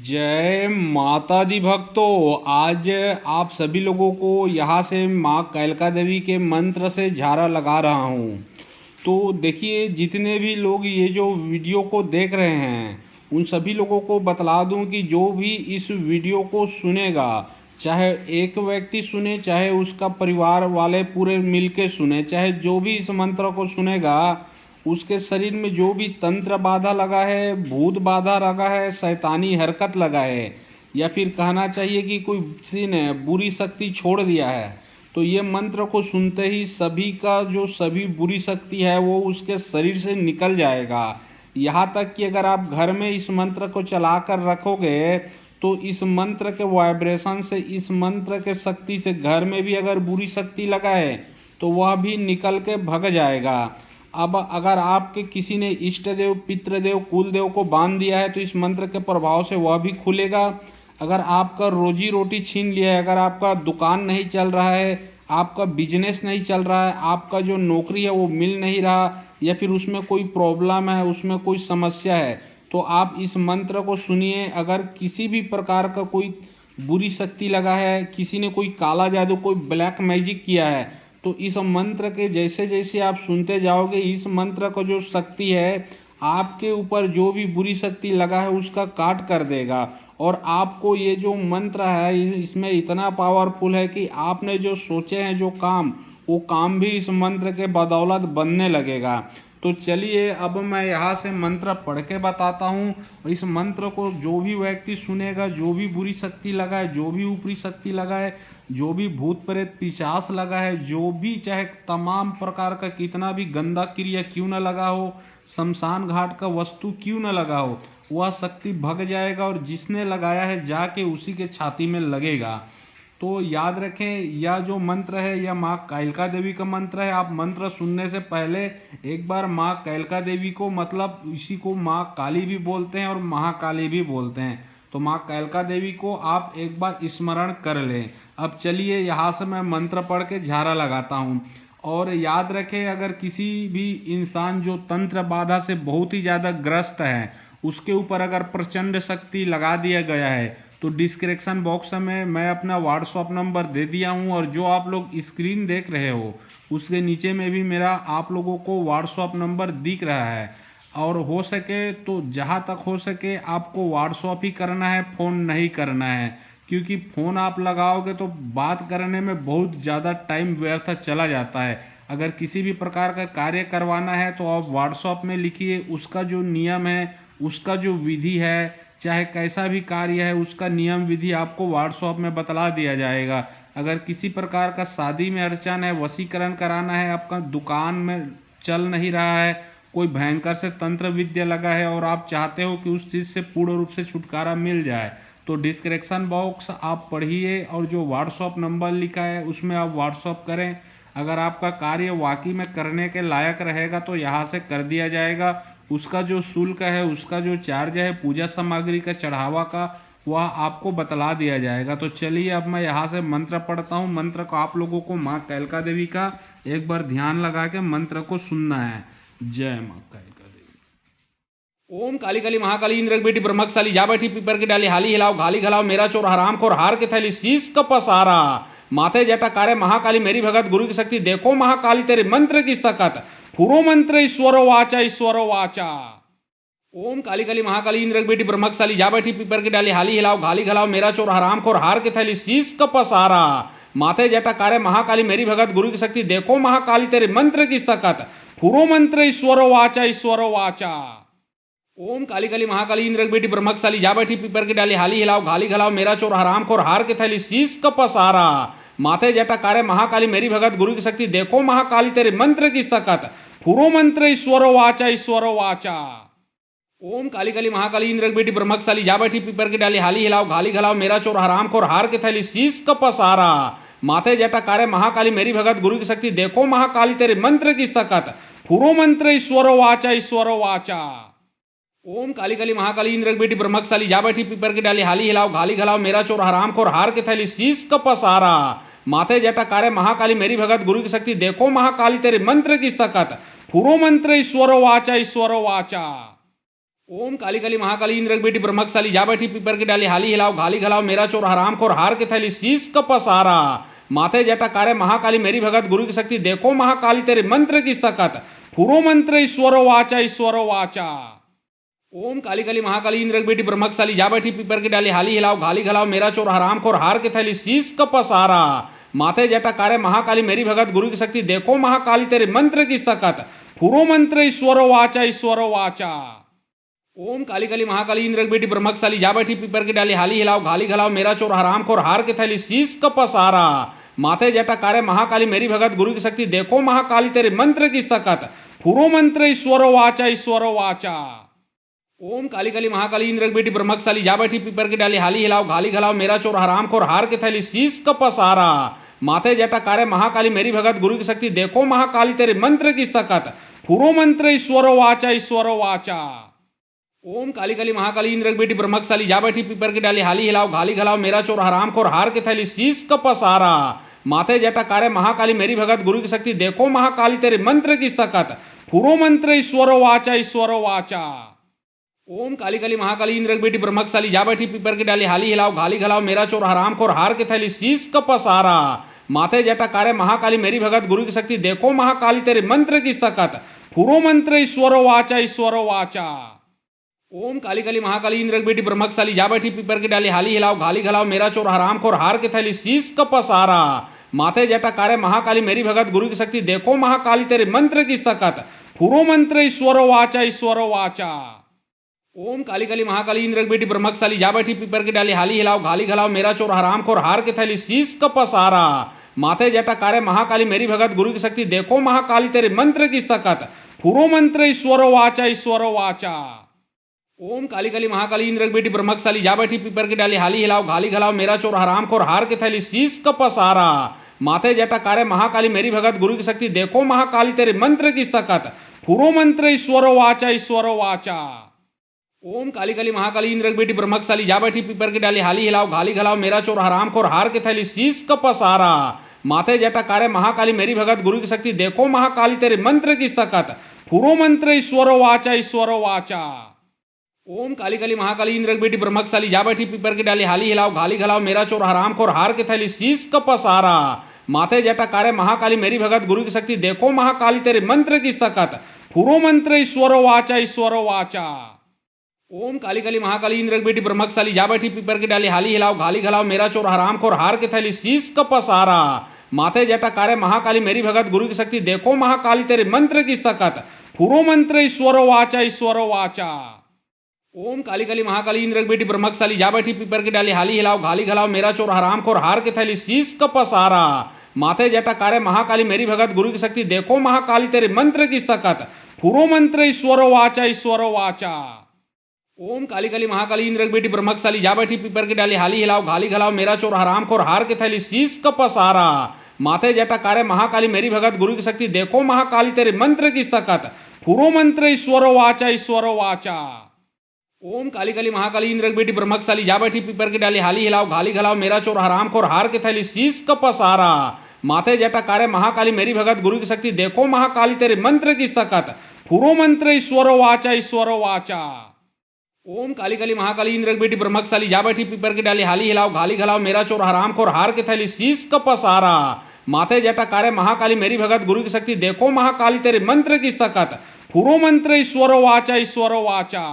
जय माता दी भक्तों। आज आप सभी लोगों को यहाँ से माँ कैलका देवी के मंत्र से झारा लगा रहा हूँ। तो देखिए, जितने भी लोग ये जो वीडियो को देख रहे हैं उन सभी लोगों को बतला दूं कि जो भी इस वीडियो को सुनेगा, चाहे एक व्यक्ति सुने चाहे उसका परिवार वाले पूरे मिलके सुने, चाहे जो भी इस मंत्र को सुनेगा उसके शरीर में जो भी तंत्र बाधा लगा है, भूत बाधा लगा है, शैतानी हरकत लगा है, या फिर कहना चाहिए कि कोई किसी ने बुरी शक्ति छोड़ दिया है, तो ये मंत्र को सुनते ही सभी का जो सभी बुरी शक्ति है वो उसके शरीर से निकल जाएगा। यहाँ तक कि अगर आप घर में इस मंत्र को चला कर रखोगे तो इस मंत्र के वाइब्रेशन से, इस मंत्र के शक्ति से घर में भी अगर बुरी शक्ति लगा है तो वह भी निकल के भग जाएगा। अब अगर आपके किसी ने इष्ट देव, पितृदेव, कुल देव को बांध दिया है तो इस मंत्र के प्रभाव से वह भी खुलेगा। अगर आपका रोजी रोटी छीन लिया है, अगर आपका दुकान नहीं चल रहा है, आपका बिजनेस नहीं चल रहा है, आपका जो नौकरी है वो मिल नहीं रहा, या फिर उसमें कोई प्रॉब्लम है, उसमें कोई समस्या है, तो आप इस मंत्र को सुनिए। अगर किसी भी प्रकार का कोई बुरी शक्ति लगा है, किसी ने कोई काला जादू, कोई ब्लैक मैजिक किया है, तो इस मंत्र के जैसे जैसे आप सुनते जाओगे इस मंत्र का जो शक्ति है आपके ऊपर जो भी बुरी शक्ति लगा है उसका काट कर देगा। और आपको ये जो मंत्र है इसमें इतना पावरफुल है कि आपने जो सोचे हैं जो काम, वो काम भी इस मंत्र के बदौलत बनने लगेगा। तो चलिए अब मैं यहाँ से मंत्र पढ़ के बताता हूँ। इस मंत्र को जो भी व्यक्ति सुनेगा, जो भी बुरी शक्ति लगा है, जो भी ऊपरी शक्ति लगा है, जो भी भूत प्रेत पिशाच लगा है, जो भी चाहे तमाम प्रकार का कितना भी गंदा क्रिया क्यों न लगा हो, शमशान घाट का वस्तु क्यों न लगा हो, वह शक्ति भग जाएगा और जिसने लगाया है जाके उसी के छाती में लगेगा। तो याद रखें, यह जो मंत्र है यह माँ कैलका देवी का मंत्र है। आप मंत्र सुनने से पहले एक बार माँ कैलका देवी को, मतलब इसी को माँ काली भी बोलते हैं और महाकाली भी बोलते हैं, तो माँ कैलका देवी को आप एक बार स्मरण कर लें। अब चलिए यहाँ से मैं मंत्र पढ़ के झारा लगाता हूँ। और याद रखें, अगर किसी भी इंसान जो तंत्र बाधा से बहुत ही ज़्यादा ग्रस्त है उसके ऊपर अगर प्रचंड शक्ति लगा दिया गया है तो डिस्क्रिप्शन बॉक्स में मैं अपना व्हाट्सअप नंबर दे दिया हूँ, और जो आप लोग स्क्रीन देख रहे हो उसके नीचे में भी मेरा आप लोगों को व्हाट्सअप नंबर दिख रहा है। और हो सके तो जहाँ तक हो सके आपको व्हाट्सअप ही करना है, फ़ोन नहीं करना है, क्योंकि फ़ोन आप लगाओगे तो बात करने में बहुत ज़्यादा टाइम व्यर्थ चला जाता है। अगर किसी भी प्रकार का कार्य करवाना है तो आप व्हाट्सअप में लिखिए, उसका जो नियम है, उसका जो विधि है, चाहे कैसा भी कार्य है उसका नियम विधि आपको व्हाट्सअप में बतला दिया जाएगा। अगर किसी प्रकार का शादी में अड़चन है, वशीकरण कराना है, आपका दुकान में चल नहीं रहा है, कोई भयंकर से तंत्र विद्या लगा है और आप चाहते हो कि उस चीज़ से पूर्ण रूप से छुटकारा मिल जाए, तो डिस्क्रिप्शन बॉक्स आप पढ़िए और जो व्हाट्सअप नंबर लिखा है उसमें आप व्हाट्सअप करें। अगर आपका कार्य वाकई में करने के लायक रहेगा तो यहाँ से कर दिया जाएगा। उसका जो शुल्क है, उसका जो चार्ज है पूजा सामग्री का, चढ़ावा का, वह आपको बतला दिया जाएगा। तो चलिए अब मैं यहाँ से मंत्र पढ़ता हूँ। मंत्र को आप लोगों को माँ कैलका देवी का एक बार ध्यान लगा के मंत्र को सुनना है। जय माँ कैलका देवी। ओम काली काली महाकाली इंद्र की बेटी ब्रह्मकशाली, जा बैठी पीपर की डाली, हाली हिलाओ घाली घलाओ, मेरा चोर हराम खोर हार के थैली शीश का पसारा, माथे जटा कार्य महाकाली मेरी भगत, गुरु की शक्ति देखो महाकाली तेरे मंत्र की सकत, फुरो मंत्र ईश्वरो वाचा ईश्वरो वाचा। ओम काली काली महाकाली इंद्र की बेटी ब्रह्मकशाली, जा बैठी पीपर की डाली, हाली हिलाओ घाली घलाओ, मेरा चोर हराम खोर हार के थैली शीश का पसारा, माथे जटा कार्य महाकाली मेरी भगत, गुरु की शक्ति देखो महाकाली तेरे मंत्र की सकत, फुरो मंत्र ईश्वरो वाचा ईश्वरो वाचा। ओम काली काली महाकाली इंद्र की बेटी ब्रह्मकशाली, जा बैठी पीपर की डाली, हाली हिलाओ घाली घलाओ, मेरा चोर हराम खोर हार के थैली शीश का पसारा, माथे जटा कार्य महाकाली मेरी भगत, गुरु की शक्ति देखो महाकाली तेरे मंत्र की सकत, फुरो मंत्र ईश्वरो वाचा ईश्वरो वाचा। ओम काली काली महाकाली इंद्र की बेटी ब्रह्मकशाली, जा बैठी पीपर की डाली, हाली हिलाओ घाली घलाओ, मेरा चोर हराम खोर हार के थैली शीश का पसारा, माथे जटा कार्य महाकाली मेरी भगत, गुरु की शक्ति देखो महाकाली तेरे मंत्र की सकत, फुरो मंत्र ईश्वरो वाचा ईश्वरो वाचा। ओम काली काली महाकाली इंद्र की बेटी ब्रह्मकशाली, जा बैठी पीपर की डाली, हाली हिलाओ घाली घलाओ, मेरा चोर हराम खोर हार के थैली शीश का पसारा, माथे जटा कार्य महाकाली मेरी भगत, गुरु की शक्ति देखो महाकाली तेरे मंत्र की सकत, फुरो मंत्र ईश्वरो वाचा ईश्वरो वाचा। ओम काली काली महाकाली इंद्र की बेटी ब्रह्मकशाली जा बैठी पीपर की डाली हाली हिलाओ घाली घलाओ मेरा चोर हराम खोर हार के थैली शीश का पसारा माथे जटा कार्य महाकाली मेरी भगत गुरु की शक्ति देखो महाकाली तेरे मंत्र की सकत फुरो मंत्र ईश्वरो वाचा। ओम काली काली महाकाली इंद्र की बेटी ब्रह्मकशाली जा बैठी पीपर की डाली हाली हिलाओ घाली घलाओ मेरा चोर हराम खोर हार के थैली शीश का पसारा माथे जटा कार्य महाकाली मेरी भगत गुरु की शक्ति देखो महाकाली तेरे मंत्र की सकत फुरो मंत्र ईश्वरो वाचा। ओम काली काली महाकाली इंद्र की बेटी ब्रह्मकशाली जा बैठी पीपर की डाली हाली हिलाओ घाली घलाओ मेरा चोर हराम खोर हार के थैली शीश का पसारा माथे जटा कार्य महाकाली मेरी भगत गुरु की शक्ति देखो महाकाली तेरे मंत्र की सकत फुरो मंत्र ईश्वरो वाचा। ओम काली काली महाकाली इंद्र की बेटी ब्रह्मकशाली जा बैठी पीपर की डाली हाली हिलाओ घाली घलाओ मेरा चोर हराम खोर हार के थैली शीश का पसारा माथे जटा कार्य महाकाली मेरी भगत गुरु की शक्ति देखो महाकाली तेरे मंत्र की सकत फुरो मंत्र ईश्वरो वाचा। ओम काली काली महाकाली इंद्र की बेटी ब्रह्मकशाली जा बैठी पीपर की डाली हाली हिलाओ घाली घलाओ मेरा चोर हराम खोर हार के थैली शीश का पसारा माथे जटा कार्य महाकाली मेरी भगत गुरु की शक्ति देखो महाकाली तेरे मंत्र की सकत फुरो मंत्र ईश्वरो वाचा। ओम काली काली महाकाली इंद्र की बेटी ब्रह्मकशाली जा बैठी पीपर की डाली हाली हिलाओ घाली घलाओ मेरा चोर हराम खोर हार के थैली शीश का पसारा माथे जटा कार्य महाकाली मेरी भगत गुरु की शक्ति देखो महाकाली तेरे मंत्र की सकत फुरो मंत्र ईश्वरो वाचा। ओम काली काली महाकाली इंद्र की बेटी ब्रह्मकशाली जा बैठी पीपर की डाली हाली हिलाओ घाली घलाओ मेरा चोर हराम खोर हार के थैली शीश का पसारा माथे जटा कार्य महाकाली मेरी भगत गुरु की शक्ति देखो महाकाली तेरे मंत्र की सकत फुरो मंत्र ईश्वरो वाचा। ओम काली काली महाकाली इंद्र की बेटी ब्रह्मकशाली जा बैठी पीपर की डाली हाली हिलाओ घाली घलाओ मेरा चोर हराम खोर हार के थैली शीश का पसारा माथे जटा कार्य महाकाली मेरी भगत गुरु की शक्ति देखो महाकाली तेरे मंत्र की सकत फुरो मंत्र ईश्वरो वाचा। ओम काली काली महाकाली इंद्र की बेटी ब्रह्मकशाली जा बैठी पीपर की डाली हाली हिलाओ घाली घलाओ मेरा चोर हराम खोर हार के थैली शीश का पसारा माथे जटा कार्य महाकाली मेरी भगत गुरु की शक्ति देखो महाकाली तेरे मंत्र की सकत फुरो मंत्र ईश्वरो वाचा। ओम काली काली महाकाली इंद्र की बेटी ब्रह्मकशाली जा बैठी पीपर की डाली हाली हिलाओ घाली घलाओ मेरा चोर हराम खोर हार के थैली शीश का पसारा माथे जटा कार्य महाकाली मेरी भगत गुरु की शक्ति देखो महाकाली तेरे मंत्र की सकत फुरो मंत्र ईश्वरो वाचा। ओम काली काली महाकाली इंद्र की बेटी ब्रह्मकशाली जा बैठी पीपर की डाली हाली हिलाओ घाली घलाओ मेरा चोर हराम खोर हार के थैली शीश का पसारा माथे जटा कार्य महाकाली मेरी भगत गुरु की शक्ति देखो महाकाली तेरे मंत्र की सकत फुरो मंत्र ईश्वरो वाचा। ओम काली काली महाकाली इंद्र की बेटी ब्रह्मकशाली जा बैठी पीपर की डाली हाली हिलाओ घाली घलाओ मेरा चोर हराम खोर हार के थैली शीश का पसारा माथे जटा कार्य महाकाली मेरी भगत गुरु की शक्ति देखो महाकाली तेरे मंत्र की सकत फुरो मंत्र ईश्वरो वाचा। ओम काली काली महाकाली इंद्र की बेटी ब्रह्मकशाली जा बैठी पीपर की डाली हाली हिलाओ घाली घलाओ मेरा चोर हराम खोर हार के थैली शीश का पसारा माथे जटा कार्य महाकाली मेरी भगत गुरु की शक्ति देखो महाकाली तेरे मंत्र की सकत फुरो मंत्र ईश्वरो वाचा। ओम काली काली महाकाली इंद्र की बेटी ब्रह्मकशाली जा बैठी पीपर की डाली हाली हिलाओ घाली घलाओ मेरा चोर हराम खोर हार के थैली शीश का पसारा माथे जटा कार्य महाकाली मेरी भगत गुरु की शक्ति देखो महाकाली तेरे मंत्र की सकत फुरो मंत्र ईश्वरो वाचा। ओम काली काली महाकाली इंद्र की बेटी ब्रह्मकशाली जा बैठी पीपर की डाली हाली हिलाओ घाली घलाओ मेरा चोर हराम खोर हार के थैली शीश का पसारा माथे जटा कार्य महाकाली मेरी भगत गुरु की शक्ति देखो महाकाली तेरे मंत्र की सकत फुरो मंत्र ईश्वरो वाचा। ओम काली काली महाकाली इंद्र की बेटी ब्रह्मकशाली जा बैठी पीपर की डाली हाली हिलाओ घाली घलाओ मेरा चोर हराम खोर हार के थैली शीश का पसारा माथे जटा कार्य महाकाली मेरी भगत गुरु की शक्ति देखो महाकाली तेरे मंत्र की सकत फुरो मंत्र ईश्वरो वाचा।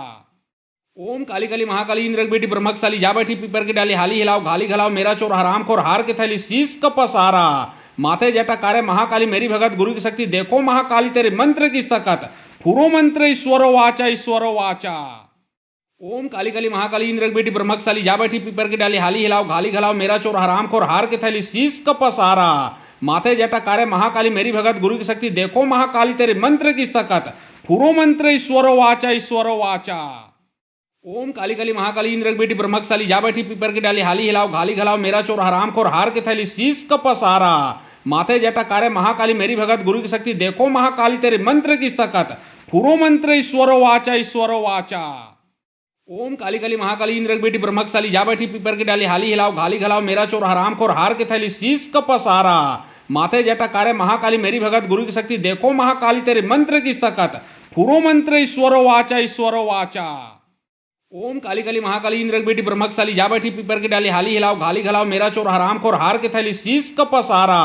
ओम काली काली महाकाली इंद्र की बेटी ब्रह्मकशाली जा बैठी पीपर की डाली हाली हिलाओ घाली घलाओ मेरा चोर हराम खोर हार के थैली शीश का पसारा माथे जटा कार्य महाकाली मेरी भगत गुरु की शक्ति देखो महाकाली तेरे मंत्र की सकत फुरो मंत्र ईश्वरो वाचा। ओम काली काली महाकाली इंद्र की बेटी ब्रह्मकशाली जा बैठी पीपर की डाली हाली हिलाओ घाली घलाओ मेरा चोर हराम खोर हार के थैली शीश का पसारा माथे जटा कार्य महाकाली मेरी भगत गुरु की शक्ति देखो महाकाली तेरे मंत्र की सकत फुरो मंत्र ईश्वरो वाचा। ओम काली काली महाकाली इंद्र की बेटी ब्रह्मकशाली जा बैठी पीपर की डाली हाली हिलाओ घाली घलाओ मेरा चोर हराम खोर हार के थैली शीश का पसारा माथे जटा कार्य महाकाली मेरी भगत गुरु की शक्ति देखो महाकाली तेरे मंत्र की सकत फुरो मंत्र ईश्वरो वाचा। ओम काली काली महाकाली इंद्र की बेटी ब्रह्मकशाली जा बैठी पीपर की डाली हाली हिलाओ घाली घलाओ मेरा चोर हराम खोर हार के थैली शीश का पसारा माथे जटा कार्य महाकाली मेरी भगत गुरु की शक्ति देखो महाकाली तेरे मंत्र की सकत फुरो मंत्र ईश्वरो वाचा ईश्वरो वाचा। ओम काली काली महाकाली इंद्र की बेटी ब्रह्मकशाली जा बैठी पीपर की डाली हाली हिलाओ घाली घलाओ मेरा चोर हराम खोर हार के थैली शीश का पसारा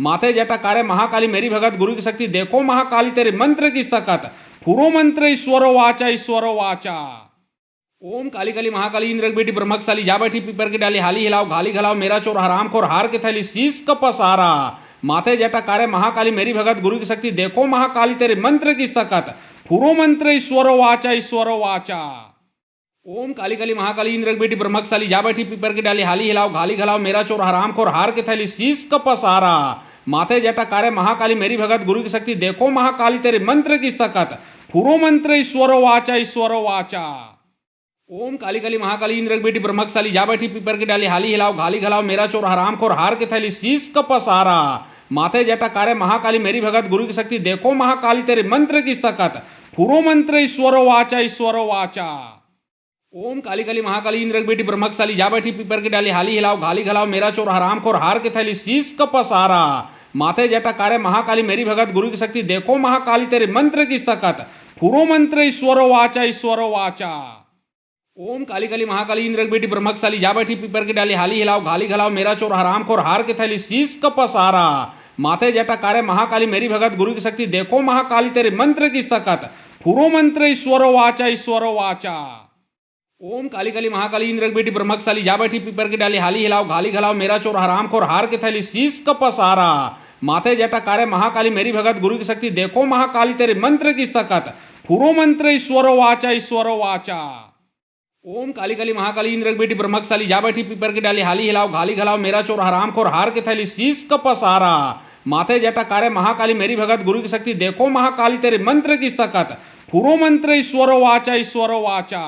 माथे जटा कार्य महाकाली मेरी भगत गुरु की शक्ति देखो महाकाली तेरे मंत्र की सकत फुरो मंत्र ईश्वरो वाचा ईश्वरो वाचा। ओम काली काली महाकाली इंद्र की बेटी ब्रह्मकशाली जा बैठी पीपर की डाली हाली हिलाओ घाली घलाओ मेरा चोर हराम खोर हार के थैली शीश का पसारा माथे जटा कार्य महाकाली मेरी भगत गुरु की शक्ति देखो महाकाली तेरे मंत्र की सकत फुरो मंत्र ईश्वरो वाचा ईश्वरो वाचा। ओम काली काली महाकाली इंद्र की बेटी ब्रह्मकशाली जा बैठी पीपर की डाली हाली हिलाओ घाली घलाओ मेरा चोर हराम खोर हार के थैली शीश का पसारा माथे जटा कार्य महाकाली मेरी भगत गुरु की शक्ति देखो महाकाली तेरे मंत्र की सकत फुरो मंत्र ईश्वरो वाचा ईश्वरो वाचा। ओम काली काली महाकाली इंद्र की बेटी ब्रह्मकशाली जा बैठी पीपर की डाली हाली हिलाओ घाली घलाओ मेरा चोर हराम खोर हार के थैली शीश का पसारा माथे जटा कार्य महाकाली मेरी भगत गुरु की शक्ति देखो महाकाली तेरे मंत्र की सकत फुरो मंत्र ईश्वरो वाचा ईश्वरो वाचा। ओम काली काली महाकाली इंद्र की बेटी ब्रह्मकशाली जा बैठी पीपर की डाली हाली हिलाओ घाली घलाओ मेरा चोर हराम खोर हार के थैली शीश का पसारा माथे जटा कार्य महाकाली मेरी भगत गुरु की शक्ति देखो महाकाली तेरे मंत्र की सकत फुरो मंत्र ईश्वरो वाचा ईश्वरो वाचा। ओम काली काली महाकाली इंद्र की बेटी ब्रह्मकशाली जा बैठी पीपर की डाली हाली हिलाओ घाली घलाओ मेरा चोर हराम खोर हार के थैली शीश का पसारा माथे जटा कार्य महाकाली मेरी भगत गुरु की शक्ति देखो महाकाली तेरे मंत्र की सकत फुरो मंत्र ईश्वरो वाचा ईश्वरो वाचा। ओम काली काली महाकाली इंद्र की बेटी ब्रह्मकशाली जा बैठी पीपर की डाली हाली हिलाओ घाली घलाओ मेरा चोर हराम खोर हार के थैली शीश का पसारा माथे जटा कार्य महाकाली मेरी भगत गुरु की शक्ति देखो महाकाली तेरे मंत्र की सकत फुरो मंत्र ईश्वरो वाचा ईश्वरो वाचा। ओम काली काली महाकाली इंद्र की बेटी ब्रह्मकशाली जा बैठी पीपर की डाली हाली हिलाओ घाली घलाओ मेरा चोर हराम खोर हार के थैली शीश का पसारा माथे जटा कार्य महाकाली मेरी भगत गुरु की शक्ति देखो महाकाली तेरे मंत्र की सकत फुरो मंत्र ईश्वरो वाचा ईश्वरो वाचा।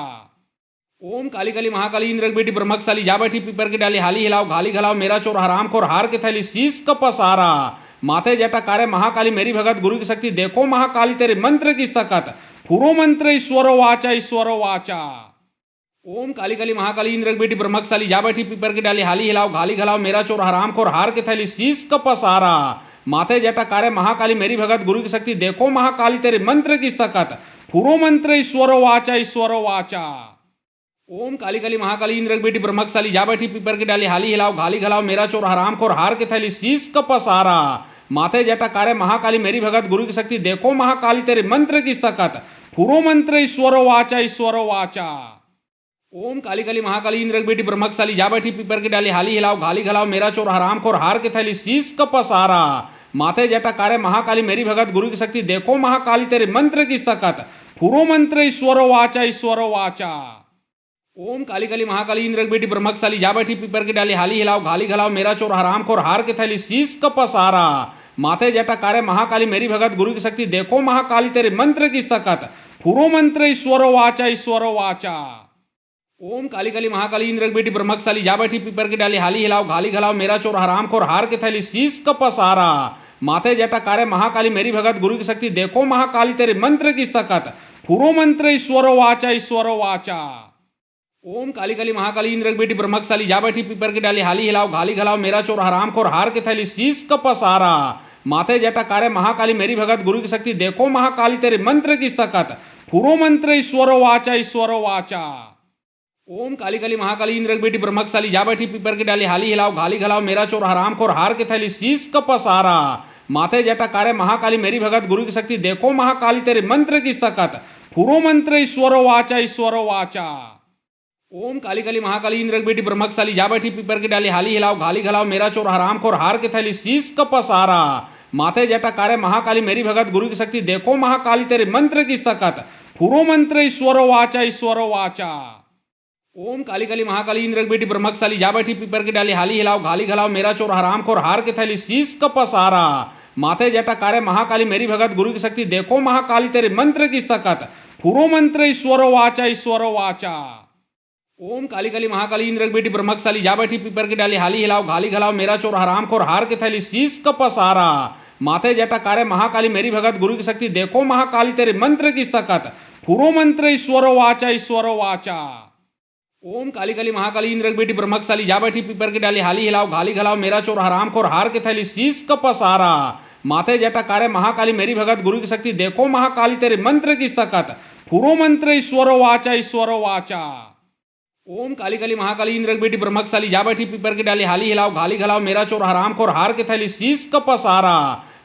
ओम काली काली महाकाली इंद्र की बेटी ब्रह्मकशाली जा बैठी पीपर की डाली हाली हिलाओ घाली घलाओ मेरा चोर हराम खोर हार के थैली शीश का पसारा माथे जटा कार्य महाकाली मेरी भगत गुरु की शक्ति देखो महाकाली तेरे मंत्र की सकत फुरो मंत्र ईश्वरो वाचा ईश्वरो वाचा। ओम काली काली महाकाली इंद्र की बेटी ब्रह्मकशाली जा बैठी पीपर की डाली हाली हिलाओ घाली घलाओ मेरा चोर हराम खोर हार के थैली शीश का पसारा माथे जटा कार्य महाकाली मेरी भगत गुरु की शक्ति देखो महाकाली तेरे मंत्र की सकत फुरो मंत्र ईश्वरो वाचा ईश्वरो वाचा। ओम काली काली महाकाली इंद्र की बेटी ब्रह्मकशाली जा बैठी पीपर की डाली हाली हिलाओ घाली घलाओ मेरा चोर हराम खोर हार के थैली शीश का पसारा माथे जटा कार्य महाकाली मेरी भगत गुरु की शक्ति देखो महाकाली तेरे मंत्र की सकत फुरो मंत्र ईश्वरो वाचा ईश्वरो वाचा। ओम काली काली महाकाली इंद्र की बेटी ब्रह्मकशाली जा बैठी पीपर की डाली हाली हिलाओ घाली घलाओ मेरा चोर हराम खोर हार के थैली शीश का पसारा माथे जटा कार्य महाकाली मेरी भगत गुरु की शक्ति देखो महाकाली तेरे मंत्र की सकत फुरो मंत्र ईश्वरो वाचा ईश्वरो वाचा। ओम काली काली महाकाली इंद्र की बेटी ब्रह्मकशाली जा बैठी पीपर की डाली हाली हिलाओ घाली घलाओ मेरा चोर हराम खोर हार के थैली शीश का पसारा माथे जटा कार्य महाकाली मेरी भगत गुरु की शक्ति देखो महाकाली तेरे मंत्र की सकत फुरो मंत्र ईश्वरो वाचा ईश्वरो वाचा। ओम काली काली महाकाली इंद्र की बेटी ब्रह्मकशाली जा बैठी पीपर की डाली हाली हिलाओ घाली घलाओ मेरा चोर हराम खोर हार के थैली शीश का पसारा माथे जटा कार्य महाकाली मेरी भगत गुरु की शक्ति देखो महाकाली तेरे मंत्र की सकत फुरो मंत्र ईश्वरो वाचा ईश्वरो वाचा। ओम काली काली महाकाली इंद्र की बेटी ब्रह्मकशाली जा बैठी पीपर की डाली हाली हिलाओ घाली घलाओ मेरा चोर हराम खोर हार के थैली शीश का पसारा माथे जटा कार्य महाकाली मेरी भगत गुरु की शक्ति देखो महाकाली तेरे मंत्र की सकत फुरो मंत्र ईश्वरो वाचा ईश्वरो वाचा। ओम काली काली महाकाली इंद्र की बेटी ब्रह्मकशाली जा बैठी पीपर की डाली हाली हिलाओ घाली घलाओ मेरा चोर हराम खोर हार के थैली शीश का पसारा माथे जटा कार्य महाकाली मेरी भगत गुरु की शक्ति देखो महाकाली तेरे मंत्र की सकत फुरो मंत्र ईश्वरो वाचा ईश्वरो वाचा। ओम काली काली महाकाली इंद्र की बेटी ब्रह्मकशाली जा बैठी पीपर की डाली हाली हिलाओ घाली घलाओ मेरा चोर हराम खोर हार के थैली शीश का पसारा माथे जटा कार्य महाकाली मेरी भगत गुरु की शक्ति देखो महाकाली तेरे मंत्र की सकत फुरो मंत्र ईश्वरो वाचा ईश्वरो वाचा। ओम काली काली महाकाली इंद्र की बेटी ब्रह्मकशाली जा बैठी पीपर की डाली हाली हिलाओ घाली घलाओ मेरा चोर हराम खोर हार के थैली शीश का पसारा माथे जटा कार्य महाकाली मेरी भगत गुरु की शक्ति देखो महाकाली तेरे मंत्र की सकत फुरो मंत्र ईश्वरो वाचा ईश्वरो वाचा। ओम काली काली महाकाली इंद्र की बेटी ब्रह्मकशाली जा बैठी पीपर की डाली हाली हिलाओ घाली घलाओ मेरा चोर हराम खोर हार के थैली शीश का पसारा माथे जटा कार्य महाकाली मेरी भगत गुरु की शक्ति देखो महाकाली तेरे मंत्र की सकत फुरो मंत्र ईश्वरो वाचा ईश्वरो वाचा। ओम काली काली महाकाली इंद्र की बेटी ब्रह्मकशाली जा बैठी पीपर की डाली हाली हिलाओ घाली घलाओ मेरा चोर हराम खोर हार के थैली शीश का पसारा माथे जटाकारे महाकाली मेरी भगत गुरु की शक्ति देखो महाकाली तेरे मंत्र की सकत फुरो मंत्र ईश्वरो वाचा ईश्वरो वाचा। ओम काली काली महाकाली इंद्र की बेटी ब्रह्मकशाली जा बैठी पीपर की डाली हाली हिलाओ घाली घलाओ मेरा चोर हराम खोर हार के थैली शीश कपसारा।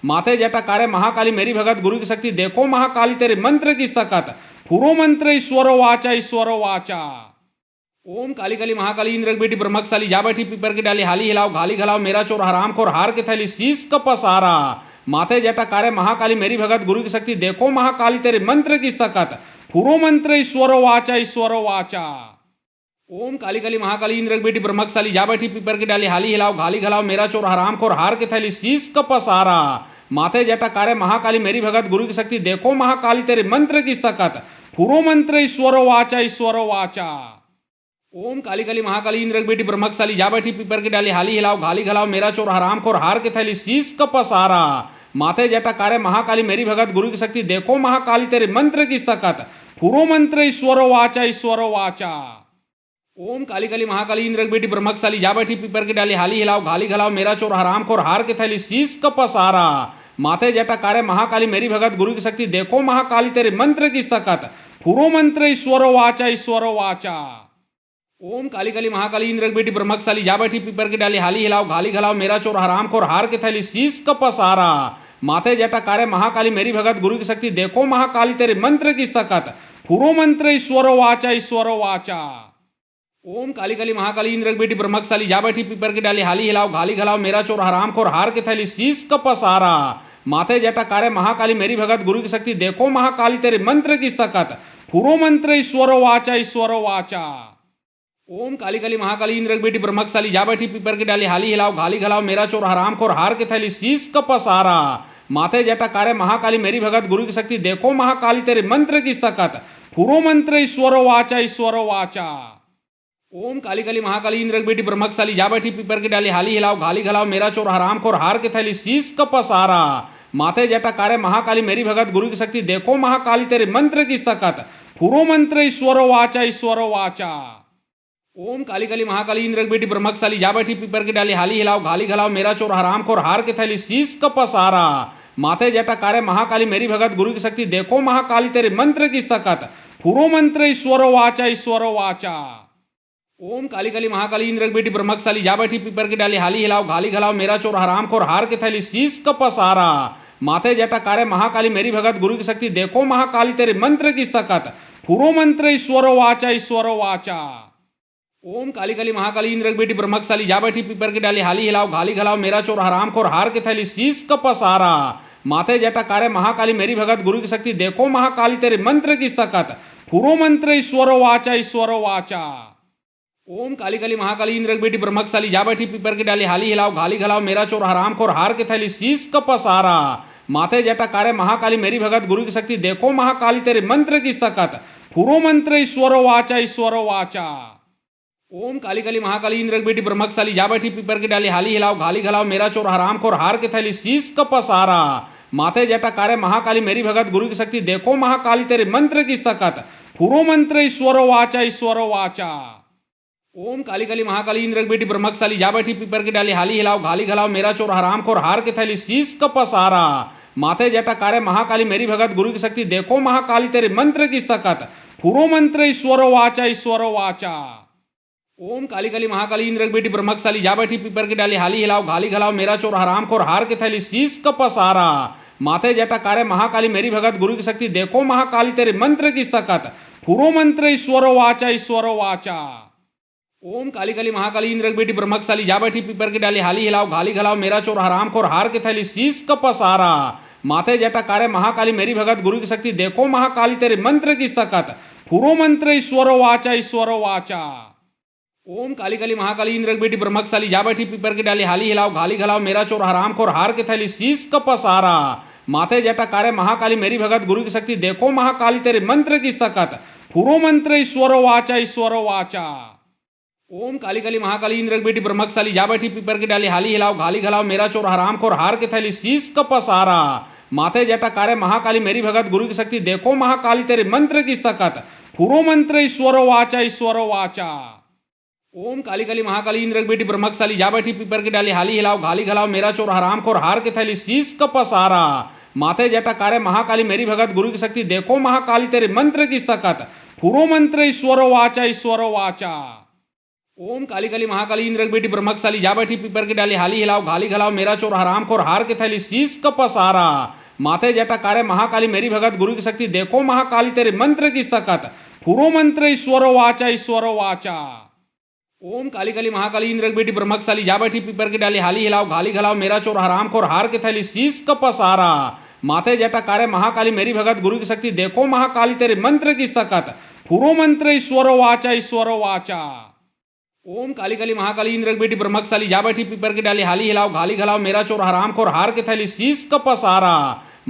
माथे जटाकारे महाकाली मेरी भगत गुरु की शक्ति देखो महाकाली तेरे मंत्र की सकत फुरो मंत्र ईश्वरो वाचा ईश्वरो वाचा। ओम काली काली महाकाली इंद्र की बेटी ब्रह्मकशाली जा बैठी पीपर की डाली हाली हिलाओ घाली घलाओ मेरा चोर हराम खोर हार के थैली शीश कपसारा। माथे जटाकारे महाकाली मेरी भगत गुरु की शक्ति देखो महाकाली तेरे मंत्र की सकत फुरो मंत्र ईश्वरो वाचा ईश्वरो वाचा। ओम काली काली महाकाली इंद्र की बेटी ब्रह्मकशाली जा बैठी पीपर की डाली हाली हिलाओ घाली घलाओ मेरा चोर हराम खोर हार के थैली शीश कपसारा। माथे जटाकारे महाकाली मेरी भगत गुरु की शक्ति देखो महाकाली तेरे मंत्र की सकत फुरो मंत्र ईश्वरो वाचा ईश्वरो वाचा। ओम काली काली महाकाली इंद्र की बेटी ब्रह्मकशाली जा बैठी पीपर की डाली हाली हिलाओ घाली घलाओ मेरा चोर हराम खोर हार के थैली शीश कपसारा। माथे जटाकारे महाकाली मेरी भगत गुरु की शक्ति देखो महाकाली तेरे मंत्र की सकत फुरो मंत्र ईश्वरो वाचा ईश्वरो वाचा। ओम काली काली महाकाली इंद्र की बेटी ब्रह्मकशाली जा बैठी पीपर की डाली हाली हिलाओ घाली घलाओ मेरा चोर हराम खोर हार के थैली शीश कपसारा। माथे जटाकारे महाकाली मेरी भगत गुरु की शक्ति देखो महाकाली तेरे मंत्र की सकत फुरो मंत्र ईश्वरो वाचा ईश्वरो वाचा। ओम काली काली महाकाली इंद्र की बेटी ब्रह्मकशाली जा बैठी पीपर की डाली हाली हिलाओ घाली घलाओ मेरा चोर हराम खोर हार के थैली शीश कपसारा। माथे जटाकारे महाकाली मेरी भगत गुरु की शक्ति देखो महाकाली तेरे मंत्र की सकत फुरो मंत्र ईश्वरो वाचा ईश्वरो वाचा। ओम काली काली महाकाली इंद्र की बेटी ब्रह्मकशाली जा बैठी पीपर की डाली हाली हिलाओ घाली घलाओ मेरा चोर हराम खोर हार के थैली शीश कपसारा। माथे जटाकारे महाकाली मेरी भगत गुरु की शक्ति देखो महाकाली तेरे मंत्र की सकत फुरो मंत्र ईश्वरो वाचा ईश्वरो वाचा। ओम काली काली महाकाली इंद्र की बेटी ब्रह्मकशाली जा बैठी पीपर की डाली हाली हिलाओ घाली घलाओ मेरा चोर हराम खोर हार के थैली शीश कपसारा। माथे जटाकारे महाकाली मेरी भगत गुरु की शक्ति देखो महाकाली तेरे मंत्र की सकत फुरो मंत्र ईश्वरो वाचा ईश्वरो वाचा। ओम काली काली महाकाली इंद्र की बेटी ब्रह्मकशाली जा बैठी पीपर की डाली हाली हिलाओ घाली घलाओ मेरा चोर हराम खोर हार के थैली शीश कपसारा। माथे जटाकारे महाकाली मेरी भगत गुरु की शक्ति देखो महाकाली तेरे मंत्र की सकत फुरो मंत्र ईश्वरो वाचा ईश्वरो वाचा। ओम काली काली महाकाली इंद्र की बेटी ब्रह्मकशाली जा बैठी पीपर की डाली हाली हिलाओ घाली घलाओ मेरा चोर हराम खोर हार के थैली शीश कपसारा। माथे जटाकारे महाकाली मेरी भगत गुरु की शक्ति देखो महाकाली तेरे मंत्र की सकत फुरो मंत्र ईश्वरो वाचा ईश्वरो वाचा। ओम काली काली महाकाली इंद्र की बेटी ब्रह्मकशाली जा बैठी पीपर की डाली हाली हिलाओ घाली घलाओ मेरा चोर हराम खोर हार के थैली शीश कपसारा। माथे जटाकारे महाकाली मेरी भगत गुरु की शक्ति देखो महाकाली तेरे मंत्र की सकत फुरो मंत्र ईश्वरो वाचा ईश्वरो वाचा। ओम काली काली महाकाली इंद्र की बेटी ब्रह्मकशाली जा बैठी पीपर की डाली हाली हिलाओ घाली घलाओ मेरा चोर हराम खोर हार के थैली शीश कपसारा। माथे जटाकारे महाकाली मेरी भगत गुरु की शक्ति देखो महाकाली तेरे मंत्र की सकत फुरो मंत्र ईश्वरो वाचा ईश्वरो वाचा। ओम काली काली महाकाली इंद्र की बेटी ब्रह्मकशाली जा बैठी पीपर की डाली हाली हिलाओ घाली घलाओ मेरा चोर हराम खोर हार के थैली शीश कपसारा। माथे जटाकारे महाकाली मेरी भगत गुरु की शक्ति देखो महाकाली तेरे मंत्र की सकत फुरो मंत्र ईश्वरो वाचा ईश्वरो वाचा। ओम काली काली महाकाली इंद्र की बेटी ब्रह्मकशाली जा बैठी पीपर की डाली हाली हिलाओ घाली घलाओ मेरा चोर हराम खोर हार के थैली शीश कपसारा। माथे जटाकारे महाकाली मेरी भगत गुरु की शक्ति देखो महाकाली तेरे मंत्र की सकत फुरो मंत्र ईश्वरो वाचा ईश्वरो वाचा। ओम काली काली महाकाली इंद्र की बेटी ब्रह्मकशाली जा बैठी पीपर की डाली हाली हिलाओ घाली घलाओ मेरा चोर हराम खोर हार के थैली शीश कपसारा। माथे जटाकारे महाकाली मेरी भगत गुरु की शक्ति देखो महाकाली तेरे मंत्र की सकत फुरो मंत्र ईश्वरो वाचा ईश्वरो वाचा। ओम काली काली महाकाली इंद्र की बेटी ब्रह्मकशाली जा बैठी पीपर की डाली हाली हिलाओ घाली घलाओ मेरा चोर हराम खोर हार के थैली शीश कपसारा। माथे जटाकारे महाकाली मेरी भगत गुरु की शक्ति देखो महाकाली तेरे मंत्र की सकत फुरो मंत्र ईश्वरो वाचा ईश्वरो वाचा। ओम काली काली महाकाली इंद्र की बेटी ब्रह्मकशाली जा बैठी पीपर की डाली हाली हिलाओ घाली घलाओ मेरा चोर हराम खोर हार के थैली शीश कपसारा। माथे जटाकारे महाकाली मेरी भगत गुरु की शक्ति देखो महाकाली तेरे मंत्र की सकत फुरो मंत्र ईश्वरो वाचा ईश्वरो वाचा। ओम काली काली महाकाली इंद्र की बेटी ब्रह्मकशाली जा बैठी पीपर की डाली हाली हिलाओ घाली घलाओ मेरा चोर हराम खोर हार के थैली शीश कपसारा। माथे जटाकारे महाकाली मेरी भगत गुरु की शक्ति देखो महाकाली तेरे मंत्र की सकत फुरो मंत्र ईश्वरो वाचा ईश्वरो वाचा। ओम काली काली महाकाली इंद्र की बेटी ब्रह्मकशाली जा बैठी पीपर की डाली हाली हिलाओ घाली घलाओ मेरा चोर हराम खोर हार के थैली शीश कपसारा। माथे जटाकारे महाकाली मेरी भगत गुरु की शक्ति देखो महाकाली तेरे मंत्र की सकत फुरो मंत्र ईश्वरो वाचा ईश्वरो वाचा। ओम काली काली महाकाली इंद्र की बेटी ब्रह्मकशाली जा बैठी पीपर की डाली हाली हिलाओ घाली घलाओ मेरा चोर हराम खोर हार के थैली शीश का पसारा माथे जटा कारे महाकाली मेरी भगत गुरु की शक्ति देखो महाकाली तेरे मंत्र की सकत फुरो मंत्र ईश्वरो वाचा ईश्वरो वाचा। ओम काली काली महाकाली इंद्र की बेटी ब्रह्मकशाली जा बैठी पीपर की डाली हाली हिलाओ घाली घलाओ मेरा चोर हराम खोर हार के थैली शीश का पसारा माथे जटा कारे महाकाली मेरी भगत गुरु की शक्ति देखो महाकाली तेरे मंत्र की सकत फुरो मंत्र ईश्वरो वाचा ईश्वरो वाचा। ओम काली काली महाकाली इंद्र की बेटी ब्रह्मकशाली जा बैठी पीपर की डाली हाली हिलाओ घाली घलाओ मेरा चोर हराम खोर हार के थैली शीश का पसारा माथे जटा कारे महाकाली मेरी भगत गुरु की शक्ति देखो महाकाली तेरे मंत्र की सकत फुरो मंत्र ईश्वरो वाचा ईश्वरो वाचा। ओम काली काली महाकाली इंद्र की बेटी ब्रह्मकशाली जा बैठी पीपर की डाली हाली हिलाओ घाली घलाओ मेरा चोर हराम खोर हार के थैली शीश का पसारा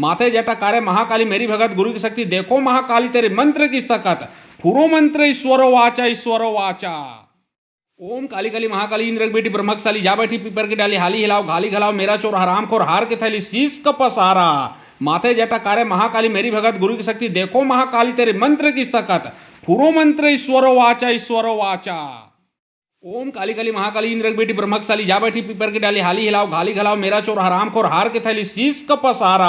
माथे जटा कारे महाकाली मेरी भगत गुरु की शक्ति देखो महाकाली तेरे मंत्र की सकत फुरो मंत्र ईश्वरो वाचा ईश्वरो वाचा। ओम काली काली महाकाली इंद्र की बेटी ब्रह्मकशाली जा बैठी पीपर की डाली हाली हिलाओ घाली घलाओ मेरा चोर हराम खोर हार के थैली शीश का पसारा माथे जटा कारे महाकाली मेरी भगत गुरु की शक्ति देखो महाकाली तेरे मंत्र की सकत फुरो मंत्र ईश्वरो वाचा ईश्वरो वाचा। ओम काली काली महाकाली इंद्र की बेटी ब्रह्मकशाली जा बैठी पीपर की डाली हाली हिलाओ घाली घलाओ मेरा चोर हराम खोर हार के थैली शीश का पसारा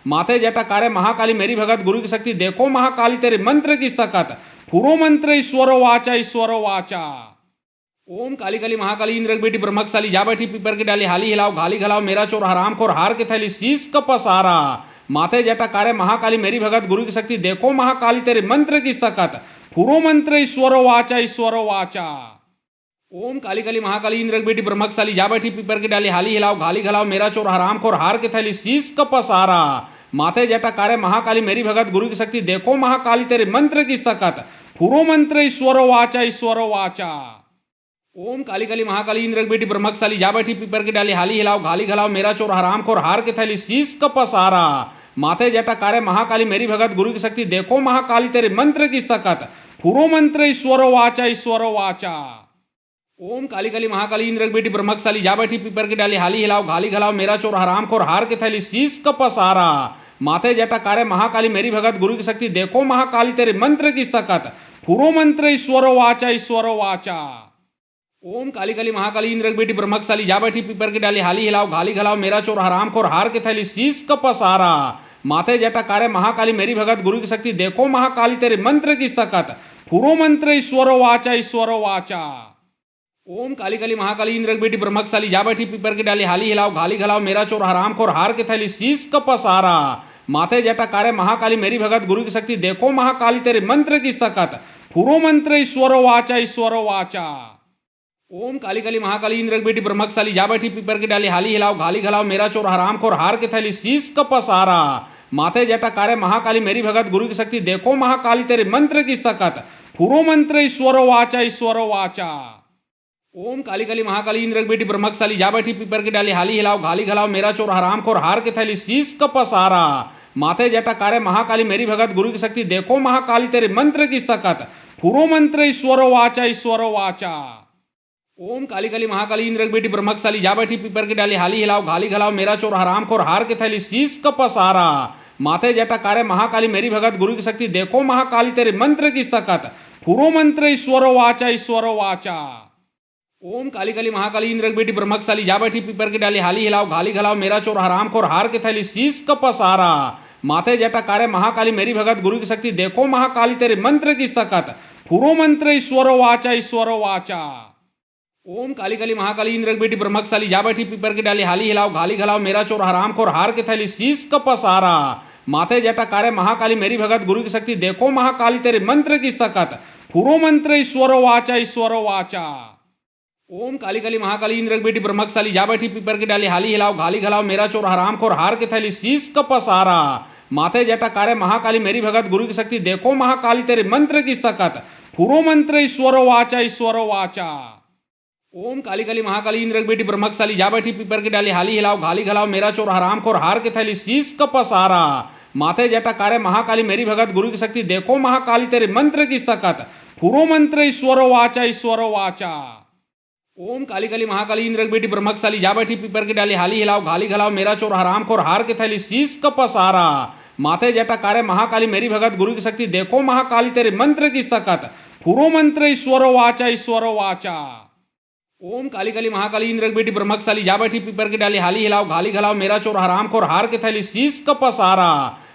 माथे जटा कारे महाकाली मेरी भगत गुरु की शक्ति देखो महाकाली तेरे मंत्र की सकत फुरो मंत्र ईश्वरो वाचा ईश्वरो वाचा। ओम काली काली महाकाली इंद्र की बेटी ब्रह्मकशाली जा बैठी पीपर की डाली हाली हिलाओ घाली घलाओ मेरा चोर हराम खोर हार के थैली शीश का पसारा माथे जटा कारे महाकाली मेरी भगत गुरु की शक्ति देखो महाकाली तेरे मंत्र की सकत फुरो मंत्र ईश्वरो वाचा ईश्वरो वाचा। ओम काली काली महाकाली इंद्र की बेटी ब्रह्मकशाली जा बैठी पीपर की डाली हाली हिलाओ घाली घलाओ मेरा चोर हराम खोर हार के थैली शीश का पसारा माथे जटा कारे महाकाली मेरी भगत गुरु की शक्ति देखो महाकाली तेरे मंत्र की सकत फुरो मंत्र ईश्वरो वाचा ईश्वरो वाचा। ओम काली काली महाकाली इंद्र की बेटी ब्रह्मकशाली जा बैठी पीपर की डाली हाली हिलाओ घाली घलाओ मेरा चोर हराम खोर हार के थैली शीश का पसारा माथे जटा कारे महाकाली मेरी भगत गुरु की शक्ति देखो महाकाली तेरे मंत्र की सकत फुरो मंत्र ईश्वरो वाचा ईश्वरो वाचा। ओम काली काली महाकाली इंद्र की बेटी ब्रह्मकशाली जा बैठी पीपर की डाली हाली हिलाओ घाली घलाओ मेरा चोर हराम खोर हार के थैली शीश का पसारा माथे जटा कारे महाकाली मेरी भगत गुरु की शक्ति देखो महाकाली तेरे मंत्र की सकत फुरो मंत्र ईश्वरो वाचा ईश्वरो वाचा। ओम काली काली महाकाली इंद्र की बेटी ब्रह्मकशाली जा बैठी पीपर की डाली हाली हिलाओ घाली घलाओ मेरा चोर हराम खोर हार के थैली शीश का पसारा माथे जटा कारे महाकाली मेरी भगत गुरु की शक्ति देखो महाकाली तेरे मंत्र की सकत फुरो मंत्र ईश्वरो वाचा ईश्वरो वाचा। ओम काली काली महाकाली इंद्र की बेटी ब्रह्मकशाली जा बैठी पीपर की डाली हाली हिलाओ घाली घलाओ मेरा चोर हराम खोर हार के थैली शीश का पसारा माथे जटा कारे महाकाली मेरी भगत गुरु की शक्ति देखो महाकाली तेरे मंत्र की सकत फुरो मंत्र ईश्वरो वाचा ईश्वरो वाचा। ओम काली काली महाकाली इंद्र की बेटी ब्रह्मकशाली जा बैठी पीपर की डाली हाली हिलाओ घाली घलाओ मेरा चोर हराम खोर हार के थैली शीश का पसारा माथे जटा कारे महाकाली मेरी भगत गुरु की शक्ति देखो महाकाली तेरे मंत्र की सकत फुरो मंत्र ईश्वरो वाचा ईश्वरो वाचा। ओम काली काली महाकाली इंद्र की बेटी ब्रह्मकशाली जा बैठी पीपर की डाली हाली हिलाओ घाली घलाओ मेरा चोर हराम खोर हार के थैली शीश का पसारा माथे जटा कारे महाकाली मेरी भगत गुरु की शक्ति देखो महाकाली तेरे मंत्र की सकत फुरो मंत्र ईश्वरो वाचा ईश्वरो वाचा। ओम काली काली महाकाली इंद्र की बेटी ब्रह्मकशाली जा बैठी पीपर की डाली हाली हिलाओ घाली घलाओ मेरा चोर हराम खोर हार के थैली शीश का पसारा माथे जटा कारे महाकाली मेरी भगत गुरु की शक्ति देखो महाकाली तेरे मंत्र की सकत फुरो मंत्र ईश्वरो वाचा ईश्वरो वाचा। ओम काली काली महाकाली इंद्र की बेटी ब्रह्मकशाली जा बैठी पीपर की डाली हाली हिलाओ घाली घलाओ मेरा चोर हराम खोर हार के थैली शीश का पसारा माथे जटा कारे महाकाली मेरी भगत गुरु की शक्ति देखो महाकाली तेरे मंत्र की सकत फुरो मंत्र ईश्वरो वाचा ईश्वरो वाचा। ओम काली काली महाकाली इंद्र की बेटी ब्रह्मकशाली जा बैठी पीपर की डाली हाली हिलाओ घाली घलाओ मेरा चोर हराम खोर हार के थैली शीश का पसारा माथे जटा कारे महाकाली मेरी भगत गुरु की शक्ति देखो महाकाली तेरे मंत्र की सकत फुरो मंत्र ईश्वरो वाचा ईश्वरो वाचा। ओम काली काली महाकाली इंद्र की बेटी ब्रह्मकशाली जा बैठी पीपर की डाली हाली हिलाओ घाली घलाओ मेरा चोर हराम खोर हार के थैली शीश का पसारा माथे जटा कारे महाकाली मेरी भगत गुरु की शक्ति देखो महाकाली तेरे मंत्र की सकत फुरो मंत्र ईश्वरो वाचा ईश्वरो वाचा। ओम काली काली महाकाली इंद्र की बेटी ब्रह्मकशाली जा बैठी पीपर की डाली हाली हिलाओ घाली घलाओ मेरा चोर हराम खोर हार के थैली शीश का पसारा माथे जटा कारे महाकाली मेरी भगत गुरु की शक्ति देखो महाकाली तेरे मंत्र की सकत फुरो मंत्र ईश्वरो वाचा ईश्वरो वाचा। ओम काली काली महाकाली इंद्र की बेटी ब्रह्मकशाली जा बैठी पीपर की डाली हाली हिलाओ घाली घलाओ मेरा चोर हराम खोर हार के थैली शीश का पसारा माथे जटा कारे महाकाली मेरी भगत गुरु की शक्ति देखो महाकाली तेरे मंत्र की सकत पुरो मंत्र ईश्वरो वाचा ईश्वरो वाचा। ओम काली काली महाकाली इंद्र की बेटी ब्रह्मकशाली जा बैठी पीपर की डाली हाली हिलाओ घाली घलाओ मेरा चोर हराम खोर हार के थैली शीश का पसारा।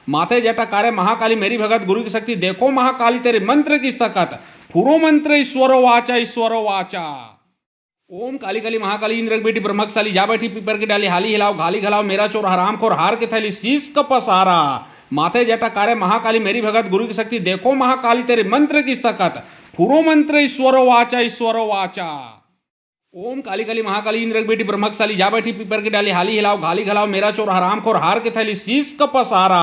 माथे जटा कार्य महाकाली मेरी भगत गुरु की शक्ति देखो महाकाली तेरे मंत्र की सकत। पुरो मंत्र ईश्वरो वाचा ईश्वरो वाचा। ओम काली काली महाकाली इंद्र की बेटी ब्रह्मकशाली जा बैठी पीपर की डाली हाली हिलाओ घाली घलाओ मेरा चोर हराम खोर हार के थैली शीश का पसारा। माथे जटा कार्य महाकाली मेरी भगत गुरु की शक्ति देखो महाकाली तेरे मंत्र की सकत। पुरो मंत्र ईश्वरो वाचा ईश्वरो वाचा। ओम काली काली महाकाली इंद्र की बेटी ब्रह्मकशाली जा बैठी पीपर की डाली हाली हिलाओ घाली घलाओ मेरा चोर हराम खोर हार के थैली शीश का पसारा।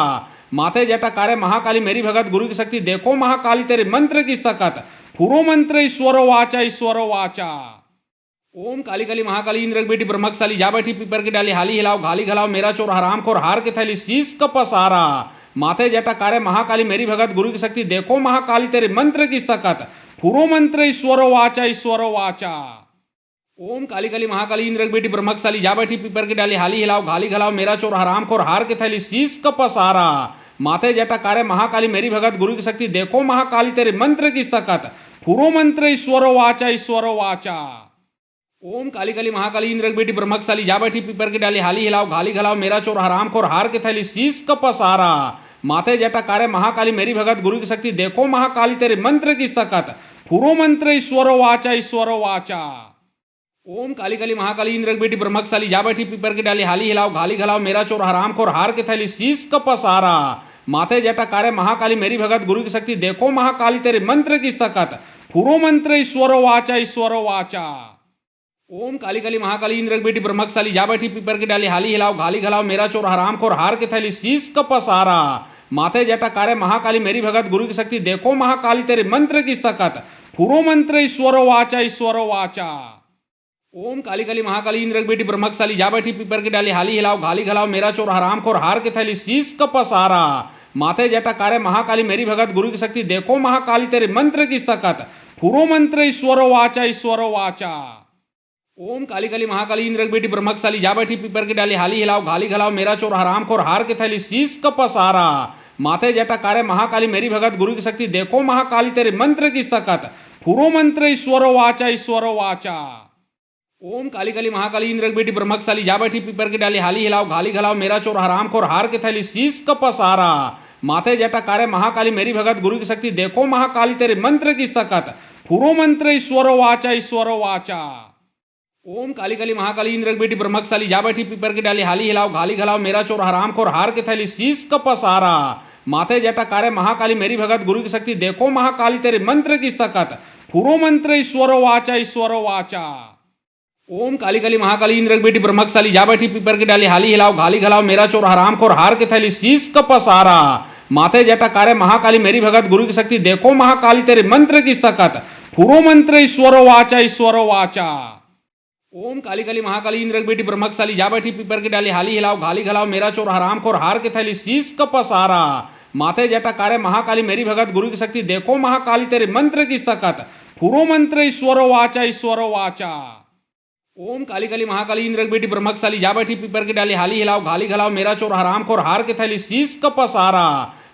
माथे जटा कार्य महाकाली मेरी भगत गुरु की शक्ति देखो महाकाली तेरे मंत्र की सकत। पुरो मंत्र ईश्वरो वाचा ईश्वरो वाचा। ओम काली काली महाकाली इंद्र की बेटी ब्रह्मकशाली जा बैठी पीपर की डाली हाली हिलाओ घाली घलाओ मेरा चोर हराम खोर हार के थैली शीश का पसारा। माथे जटा कार्य महाकाली मेरी भगत गुरु की शक्ति देखो महाकाली तेरे मंत्र की सकत। पुरो मंत्र ईश्वरो वाचा ईश्वरो वाचा। ओम काली काली महाकाली इंद्र की बेटी ब्रह्मकशाली जा बैठी पीपर की डाली हाली हिलाओ घाली घलाओ मेरा चोर हराम खोर हार के थैली शीश का पसारा। माथे जटा कार्य महाकाली मेरी भगत गुरु की शक्ति देखो महाकाली तेरे मंत्र की सकत। पुरो मंत्र ईश्वरो वाचा ईश्वरो वाचा। ओम काली काली महाकाली इंद्र की बेटी ब्रह्मकशाली जा बैठी पीपर की डाली हाली हिलाओ घाली घलाओ मेरा चोर हराम खोर हार के थैली शीश का पसारा। माथे जटा कार्य महाकाली मेरी भगत गुरु की शक्ति देखो महाकाली तेरे मंत्र की सकत। पुरो मंत्र ईश्वरो वाचा ईश्वरो वाचा। ओम काली काली महाकाली इंद्र की बेटी ब्रह्मकशाली जा बैठी पीपर की डाली हाली हिलाओ घाली घलाओ मेरा चोर हराम खोर हार के थैली शीश का पसारा। माथे जटा कार्य महाकाली मेरी भगत गुरु की शक्ति देखो महाकाली तेरे मंत्र की सकत। पुरो मंत्र ईश्वरो वाचा ईश्वरो वाचा। ओम काली काली महाकाली इंद्र की बेटी ब्रह्मकशाली जा बैठी पीपर की डाली हाली हिलाओ घाली घलाओ मेरा चोर हराम खोर हार के थैली शीश का पसारा। माथे जटा कार्य महाकाली मेरी भगत गुरु की शक्ति देखो महाकाली तेरे मंत्र की सकत। पुरो मंत्र ईश्वरो वाचा ईश्वरो वाचा। ओम काली काली महाकाली इंद्र की बेटी ब्रह्मकशाली जा बैठी पीपर की डाली हाली हिलाओ घाली घलाओ मेरा चोर हराम खोर हार के थैली शीश का पसारा। माथे जटा कार्य महाकाली मेरी भगत गुरु की शक्ति देखो महाकाली तेरे मंत्र की सकत। पुरो मंत्र ईश्वरो वाचा ईश्वरो वाचा। ओम काली काली महाकाली इंद्र की बेटी ब्रह्मकशाली जा बैठी पीपर की डाली हाली हिलाओ घाली घलाओ मेरा चोर हराम खोर हार के थैली शीश का पसारा। माथे जटा कार्य महाकाली मेरी भगत गुरु की शक्ति देखो महाकाली तेरे मंत्र की सकत। पुरो मंत्र ईश्वरो वाचा ईश्वरो वाचा। ओम काली काली महाकाली इंद्र की बेटी ब्रह्मकशाली जा बैठी पीपर की डाली हाली हिलाओ घाली घलाओ मेरा चोर हराम खोर हार के थैली शीश का पसारा। माथे जटा कार्य महाकाली मेरी भगत गुरु की शक्ति देखो महाकाली तेरे मंत्र की सकत। पुरो मंत्र ईश्वरो वाचा ईश्वरो वाचा। ओम काली काली महाकाली इंद्र की बेटी ब्रह्मकशाली जा बैठी पीपर की डाली हाली हिलाओ घाली घलाओ मेरा चोर हराम खोर हार के थैली शीश का पसारा। माथे जटा कार्य महाकाली मेरी भगत गुरु की शक्ति देखो महाकाली तेरे मंत्र की सकत। पुरो मंत्र ईश्वरो वाचा ईश्वरो वाचा। ओम काली काली महाकाली इंद्र की बेटी ब्रह्मकशाली जा बैठी पीपर की डाली हाली हिलाओ घाली घलाओ मेरा चोर हराम खोर हार के थैली शीश का पसारा। माथे जटा कार्य महाकाली मेरी भगत गुरु की शक्ति देखो महाकाली तेरे मंत्र की सकत। पुरो मंत्र ईश्वरो वाचा ईश्वरो वाचा। ओम काली काली महाकाली इंद्र की बेटी ब्रह्मकशाली जा बैठी पीपर की डाली हाली हिलाओ घाली घलाओ मेरा चोर हराम खोर हार के थैली शीश का पसारा। माथे जटा कार्य महाकाली मेरी भगत गुरु की शक्ति देखो महाकाली तेरे मंत्र की सकत। पुरो मंत्र ईश्वरो वाचा ईश्वरो वाचा। ओम काली काली महाकाली इंद्र की बेटी ब्रह्मकशाली जा बैठी पीपर की डाली हाली हिलाओ घाली घलाओ मेरा चोर हराम खोर हार के थैली शीश का पसारा।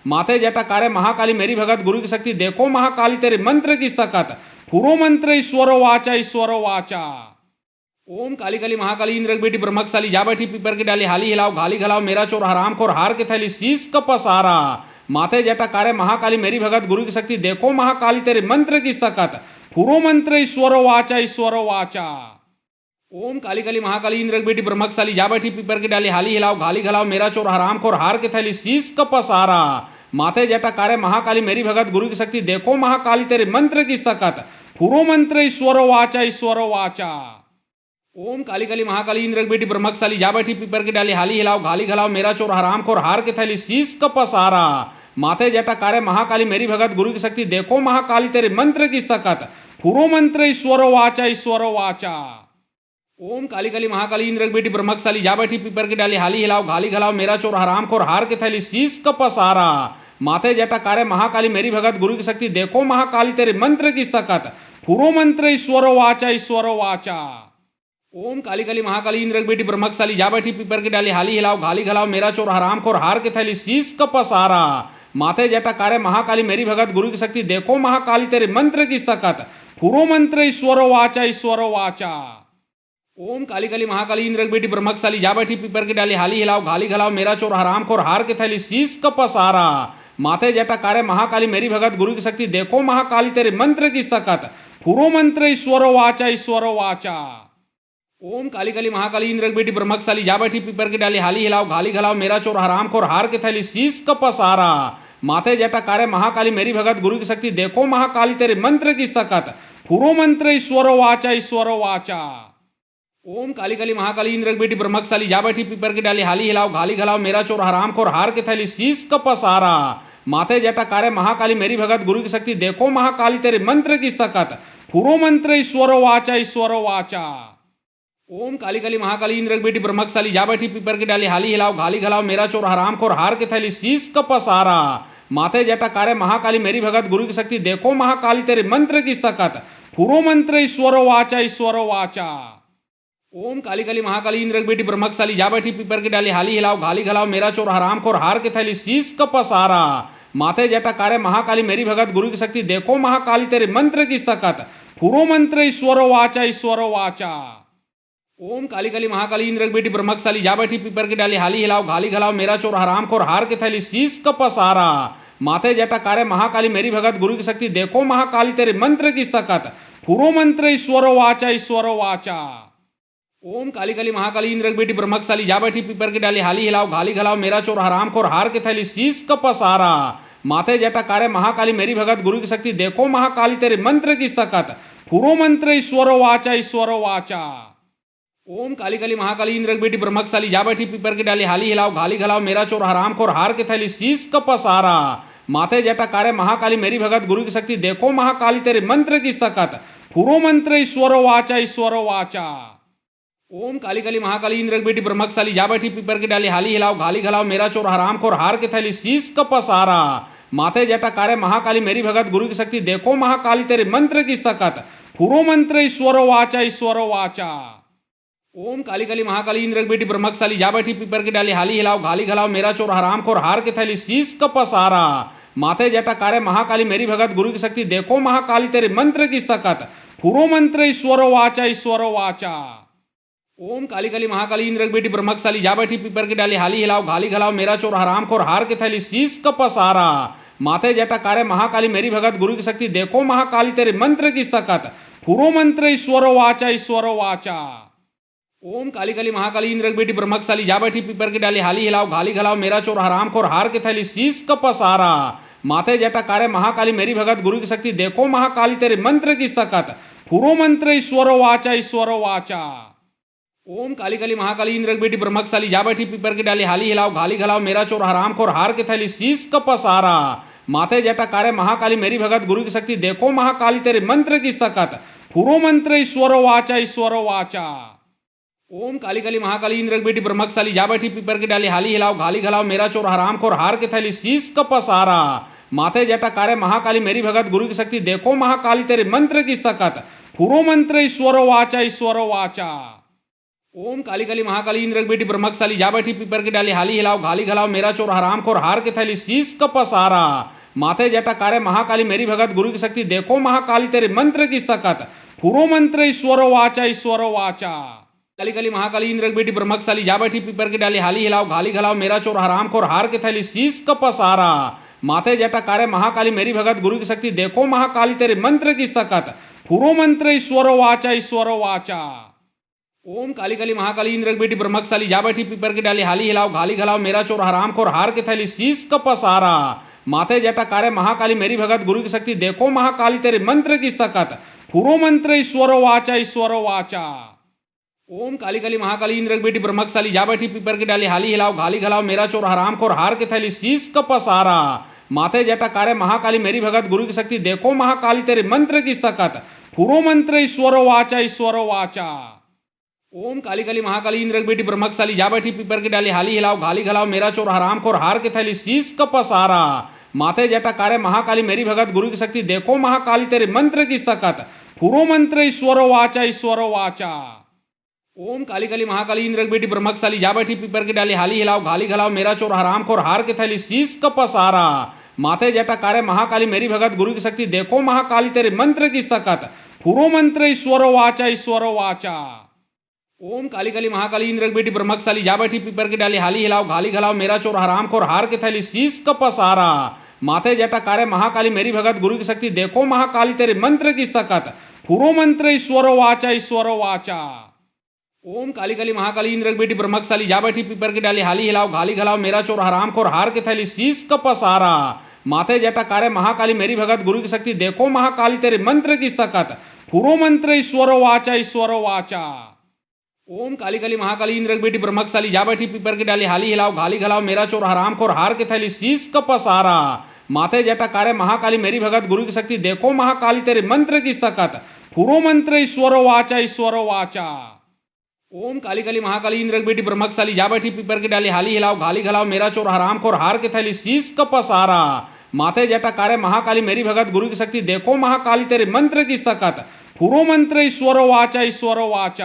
माथे जटा कार्य महाकाली मेरी भगत गुरु की शक्ति देखो महाकाली तेरे मंत्र की सकत। पुरो मंत्र ईश्वरो वाचा ईश्वरो वाचा। ओम काली काली महाकाली इंद्र की बेटी ब्रह्मकशाली जा बैठी पीपर की डाली हाली हिलाओ घाली घलाओ मेरा चोर हराम खोर हार के थैली शीश का पसारा। माथे जटा कार्य महाकाली मेरी भगत गुरु की शक्ति देखो महाकाली तेरे मंत्र की सकत। पुरो मंत्र ईश्वरो वाचा ईश्वरो वाचा। ओम काली काली महाकाली इंद्र की बेटी ब्रह्मकशाली जा बैठी पीपर की डाली हाली हिलाओ घाली घलाओ मेरा चोर हराम खोर हार के थैली शीश का पसारा। माथे जटा कार्य महाकाली मेरी भगत गुरु की शक्ति देखो महाकाली तेरे मंत्र की सकत। पुरो मंत्र ईश्वरो वाचा ईश्वरो वाचा। ओम काली काली महाकाली इंद्र की बेटी ब्रह्मकशाली जा बैठी पीपर की डाली हाली हिलाओ घाली घलाओ मेरा चोर हराम खोर हार के थैली शीश का पसारा। माथे जटा कार्य महाकाली मेरी भगत गुरु की शक्ति देखो महाकाली तेरे मंत्र की सकत। पुरो मंत्र ईश्वरो वाचा ईश्वरो वाचा। ओम काली काली महाकाली इंद्र की बेटी ब्रह्मकशाली जा बैठी पीपर की डाली हाली हिलाओ घाली घलाओ मेरा चोर हराम खोर हार के थैली शीश का पसारा। माथे जटा कार्य महाकाली मेरी भगत गुरु की शक्ति देखो महाकाली तेरे मंत्र की सकत। पुरो मंत्र ईश्वरो वाचा ईश्वरो वाचा। ओम काली काली महाकाली इंद्र की बेटी ब्रह्मकशाली जा बैठी पीपर की डाली हाली हिलाओ घाली घलाओ मेरा चोर हराम खोर हार के थैली शीश का पसारा। माथे जटाकारे महाकाली मेरी भगत गुरु की शक्ति देखो महाकाली तेरे मंत्र की सकत फुरो मंत्र ईश्वरो वाचा ईश्वरो वाचा। ओम काली काली महाकाली इंद्र की बेटी ब्रह्मकशाली जा बैठी पीपर की डाली हाली हिलाओ घाली घलाओ मेरा चोर हराम खोर हार के थैली शीश कपसारा। माथे जटाकारे महाकाली मेरी भगत गुरु की शक्ति देखो महाकाली तेरे मंत्र की सकत फुरो मंत्र ईश्वरो वाचा ईश्वरो वाचा। ओम काली काली महाकाली इंद्र की बेटी ब्रह्मकशाली जा बैठी पीपर की डाली हाली हिलाओ घाली घलाओ मेरा चोर हराम खोर हार के थैली शीश कपसारा। माथे जटाकारे महाकाली मेरी भगत गुरु की शक्ति देखो महाकाली तेरे मंत्र की सकत फुरो मंत्र ईश्वरो वाचा ईश्वरो वाचा। ओम काली काली महाकाली इंद्र की बेटी ब्रह्मकशाली जा बैठी पीपर की डाली हाली हिलाओ घाली घलाओ मेरा चोर हराम खोर हार के थैली शीश कपसारा। माथे जटाकारे महाकाली मेरी भगत गुरु की शक्ति देखो महाकाली तेरे मंत्र की सकत फुरो मंत्र ईश्वरो वाचा ईश्वरो वाचा। ओम काली काली महाकाली इंद्र की बेटी ब्रह्मकशाली जा बैठी पीपर की डाली हाली हिलाओ घाली घलाओ मेरा चोर हराम खोर हार के थैली शीश कपसारा। माथे जटाकारे महाकाली मेरी भगत गुरु की शक्ति देखो महाकाली तेरे मंत्र की सकत फुरो मंत्र ईश्वरो वाचा ईश्वरो वाचा। ओम काली काली महाकाली इंद्र की बेटी ब्रह्मकशाली जा बैठी पीपर की डाली हाली हिलाओ घाली घलाओ मेरा चोर हराम खोर हार के थैली शीश कपसारा। माथे जटाकारे महाकाली मेरी भगत गुरु की शक्ति देखो महाकाली तेरे मंत्र की सकत फुरो मंत्र ईश्वरो वाचा ईश्वरो वाचा। ओम काली काली महाकाली इंद्र की बेटी ब्रह्मकशाली जा बैठी पीपर की डाली हाली हिलाओ घाली घलाओ मेरा चोर हराम खोर हार के थैली शीश कपसारा। माथे जटाकारे महाकाली मेरी भगत गुरु की शक्ति देखो महाकाली तेरे मंत्र की सकत फुरो मंत्र ईश्वरो वाचा ईश्वरो वाचा। ओम काली काली महाकाली इंद्र की बेटी ब्रह्मकशाली जा बैठी पीपर की डाली हाली हिलाओ घाली घलाओ मेरा चोर हराम खोर हार के थैली शीश कपसारा। माथे जटाकारे महाकाली मेरी भगत गुरु की शक्ति देखो महाकाली तेरे मंत्र की सकत फुरो मंत्र ईश्वरो वाचा ईश्वरो वाचा। ओम काली काली महाकाली इंद्र की बेटी ब्रह्मकशाली जा बैठी पीपर की डाली हाली हिलाओ घाली घलाओ मेरा चोर हराम खोर हार के थैली शीश कपसारा। माथे जटाकारे महाकाली मेरी भगत गुरु की शक्ति देखो महाकाली तेरे मंत्र की सकत फुरो मंत्र ईश्वरो वाचा ईश्वरो वाचा। ओम काली काली महाकाली इंद्र की बेटी ब्रह्मकशाली जा बैठी पीपर की डाली हाली हिलाओ घाली घलाओ मेरा चोर हराम खोर हार के थैली शीश कपसारा। माथे जटाकारे महाकाली मेरी भगत गुरु की शक्ति देखो महाकाली तेरे मंत्र की सकत फुरो मंत्र ईश्वरो वाचा ईश्वरो वाचा। ओम काली काली महाकाली इंद्र की बेटी ब्रह्मकशाली जा बैठी पीपर की डाली हाली हिलाओ घाली घलाओ मेरा चोर हराम खोर हार के थैली शीश कपसारा। माथे जटाकारे महाकाली मेरी भगत गुरु की शक्ति देखो महाकाली तेरे मंत्र की सकत फुरो मंत्र ईश्वरो वाचा ईश्वरो वाचा। ओम काली काली महाकाली इंद्र की बेटी ब्रह्मकशाली जा बैठी पीपर की डाली हाली हिलाओ घाली घलाओ मेरा चोर हराम खोर हार के थैली शीश कपसारा। माथे जटाकारे महाकाली मेरी भगत गुरु की शक्ति देखो महाकाली तेरे मंत्र की सकत फुरो मंत्र ईश्वरो वाचा ईश्वरो वाचा। ओम काली काली महाकाली इंद्र की बेटी ब्रह्मकशाली जा बैठी पीपर की डाली हाली हिलाओ घाली घलाओ मेरा चोर हराम खोर हार के थैली शीश कपसारा। माथे जटाकारे महाकाली मेरी भगत गुरु की शक्ति देखो महाकाली तेरे मंत्र की सकत फुरो मंत्र ईश्वरो वाचा ईश्वरो वाचा। ओम काली काली महाकाली इंद्र की बेटी ब्रह्मकशाली जा बैठी पीपर की डाली हाली हिलाओ घाली घलाओ मेरा चोर हराम खोर हार के थैली शीश कपसारा। माथे जटाकारे महाकाली मेरी भगत गुरु की शक्ति देखो महाकाली तेरे मंत्र की सकत फुरो मंत्र ईश्वरो वाचा ईश्वरो वाचा। ओम काली काली महाकाली इंद्र की बेटी ब्रह्मकशाली जा बैठी पीपर की डाली हाली हिलाओ घाली घलाओ मेरा चोर हराम खोर हार के थैली शीश कपसारा। माथे जटाकारे महाकाली मेरी भगत गुरु की शक्ति देखो महाकाली तेरे मंत्र की सकत फुरो मंत्र ईश्वरो वाचा ईश्वरो वाचा। ओम काली काली महाकाली इंद्र की बेटी ब्रह्मकशाली जा बैठी पीपर की डाली हाली हिलाओ घाली घलाओ मेरा चोर हराम खोर हार के थैली शीश कपसारा। माथे जटाकारे महाकाली मेरी भगत गुरु की शक्ति देखो महाकाली तेरे मंत्र की सकत फुरो मंत्र ईश्वरो वाचा ईश्वरो वाचा। काली काली महाकाली इंद्र की बेटी ब्रह्मकशाली जा बैठी पीपर की डाली हाली हिलाओ घाली घलाओ मेरा चोर हराम खोर हार के थैली शीश कपसारा। माथे जटाकारे महाकाली मेरी भगत गुरु की शक्ति देखो महाकाली तेरे मंत्र की सकत फुरो मंत्र ईश्वरो वाचा ईश्वरो वाचा। ओम काली काली महाकाली इंद्र की बेटी ब्रह्मकशाली जा बैठी पीपर की डाली हाली हिलाओ घाली घलाओ मेरा चोर हराम खोर हार के थैली शीश कपसारा। माथे जटाकारे महाकाली मेरी भगत गुरु की शक्ति देखो महाकाली तेरे मंत्र की सकत फुरो मंत्र ईश्वरो वाचा ईश्वरो वाचा। ओम काली काली महाकाली इंद्र की बेटी ब्रह्मकशाली जा बैठी पीपर की डाली हाली हिलाओ घाली घलाओ मेरा चोर हराम खोर हार के थैली शीश कपसारा। माथे जटाकारे महाकाली मेरी भगत गुरु की शक्ति देखो महाकाली तेरे मंत्र की सकत फुरो मंत्र ईश्वरो वाचा ईश्वरो वाचा। ओम काली काली महाकाली इंद्र की बेटी ब्रह्मकशाली जा बैठी पीपर की डाली हाली हिलाओ घाली घलाओ मेरा चोर हराम खोर हार के थैली शीश कपसारा। माथे जटाकारे महाकाली मेरी भगत गुरु की शक्ति देखो महाकाली तेरे मंत्र की सकत फुरो मंत्र ईश्वरो वाचा ईश्वरो वाचा। ओम काली काली महाकाली इंद्र की बेटी ब्रह्मकशाली जा बैठी पीपर की डाली हाली हिलाओ घाली घलाओ मेरा चोर हराम खोर हार के थैली शीश कपसारा। माथे जटाकारे महाकाली मेरी भगत गुरु की शक्ति देखो महाकाली तेरे मंत्र की सकत फुरो मंत्र ईश्वरो वाचा ईश्वरो वाचा। ओम काली काली महाकाली इंद्र की बेटी ब्रह्मकशाली जा बैठी पीपर की डाली हाली हिलाओ घाली घलाओ मेरा चोर हराम खोर हार के थैली शीश कपसारा माथे जटाकारे महाकाली मेरी भगत गुरु की शक्ति देखो महाकाली तेरे मंत्र की सकत फुरो मंत्र ईश्वरो वाचा ईश्वरो वाचा। ओम काली काली महाकाली इंद्र की बेटी ब्रह्मकशाली जा बैठी पीपर की डाली हाली हिलाओ घाली घलाओ मेरा चोर हराम खोर हार के थैली शीश कपसारा माथे जटाकारे महाकाली मेरी भगत गुरु की शक्ति देखो महाकाली तेरे मंत्र की सकत फुरो मंत्र ईश्वरो वाचा ईश्वरो वाचा। ओम काली काली महाकाली इंद्र की बेटी ब्रह्मकशाली जा बैठी पीपर की डाली हाली हिलाओ घाली घलाओ मेरा चोर हराम खोर हार के थैली शीश कपसारा माथे जटाकारे महाकाली मेरी भगत गुरु की शक्ति देखो महाकाली तेरे मंत्र की सकत फुरो मंत्र ईश्वरो वाचा ईश्वरो वाचा। ओम काली काली महाकाली इंद्र की बेटी ब्रह्मकशाली जा बैठी पीपर की डाली हाली हिलाओ घाली घलाओ मेरा चोर हराम खोर हार के थैली शीश कपसारा माथे जटाकारे महाकाली मेरी भगत गुरु की शक्ति देखो महाकाली तेरे मंत्र की सकत फुरो मंत्र ईश्वरो वाचा ईश्वरो वाचा।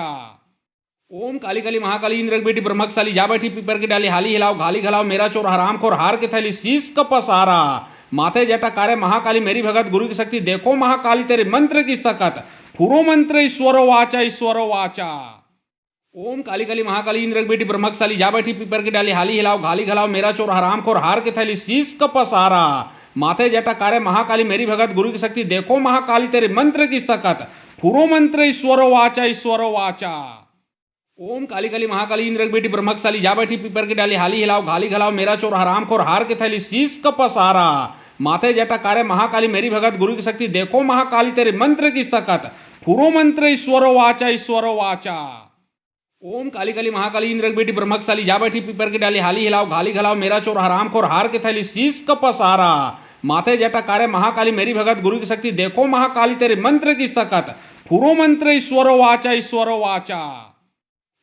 ओम काली काली महाकाली इंद्र की बेटी ब्रह्मकशाली जा बैठी पीपर की डाली हाली हिलाओ घाली घलाओ मेरा चोर हराम खोर हार के थैली शीश कपसारा माथे जटाकारे महाकाली मेरी भगत गुरु की शक्ति देखो महाकाली तेरे मंत्र की सकत फुरो मंत्र ईश्वरो वाचा ईश्वरो वाचा। ओम काली काली महाकाली इंद्र की बेटी ब्रह्मकशाली जा बैठी पीपर की डाली हाली हिलाओ घाली घलाओ मेरा चोर हराम खोर हार के थैली शीश कपसारा माथे जटाकारे महाकाली मेरी भगत गुरु की शक्ति देखो महाकाली तेरे मंत्र की सकत फुरो मंत्र ईश्वरो वाचा ईश्वरो वाचा। ओम काली काली महाकाली इंद्र की बेटी ब्रह्मकशाली जा बैठी पीपर की डाली हाली हिलाओ घाली घलाओ मेरा चोर हराम खोर हार के थैली शीश कपसारा माथे जटाकारे महाकाली मेरी भगत गुरु की शक्ति देखो महाकाली तेरे मंत्र की सकत फुरो मंत्र ईश्वरो वाचा ईश्वरो वाचा। ओम काली काली महाकाली इंद्र की बेटी ब्रह्मकशाली जा बैठी पीपर की डाली हाली हिलाओ घाली घलाओ मेरा चोर हराम खोर हार के थैली शीश कपसारा माथे जटाकारे महाकाली मेरी भगत गुरु की शक्ति देखो महाकाली तेरे मंत्र की सकत फुरो मंत्र ईश्वरो वाचा ईश्वरो वाचा।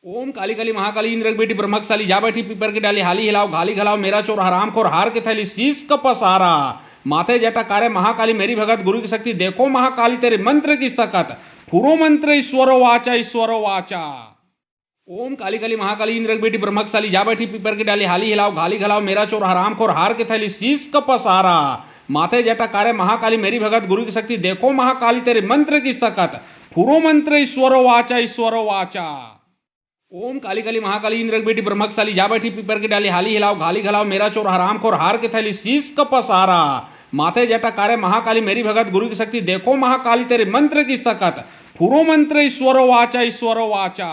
ओम काली काली महाकाली इंद्र की बेटी ब्रह्मकशाली जा बैठी पीपर की डाली हाली हिलाओ घाली घलाओ मेरा चोर हराम खोर हार के थैली शीश कपसारा माथे जटाकारे महाकाली मेरी भगत गुरु की शक्ति देखो महाकाली तेरे मंत्र की सकत फुरो मंत्र ईश्वरो वाचा ईश्वरो वाचा। ओम काली काली महाकाली इंद्र की बेटी ब्रह्मकशाली जा बैठी पीपर की डाली हाली हिलाओ घाली घलाओ मेरा चोर हराम खोर हार के थैली शीश कपसारा माथे जटाकारे महाकाली मेरी भगत गुरु की शक्ति देखो महाकाली तेरे मंत्र की सकत फुरो मंत्र ईश्वरो वाचा ईश्वरो वाचा। ओम काली काली महाकाली इंद्र की बेटी ब्रह्मकशाली जा बैठी पीपर की डाली हाली हिलाओ घाली घलाओ मेरा चोर हराम खोर हार के थैली शीश कपसारा माथे जटाकारे महाकाली मेरी भगत गुरु की शक्ति देखो महाकाली तेरे मंत्र की सकत फुरो मंत्र ईश्वरो वाचा ईश्वरो वाचा।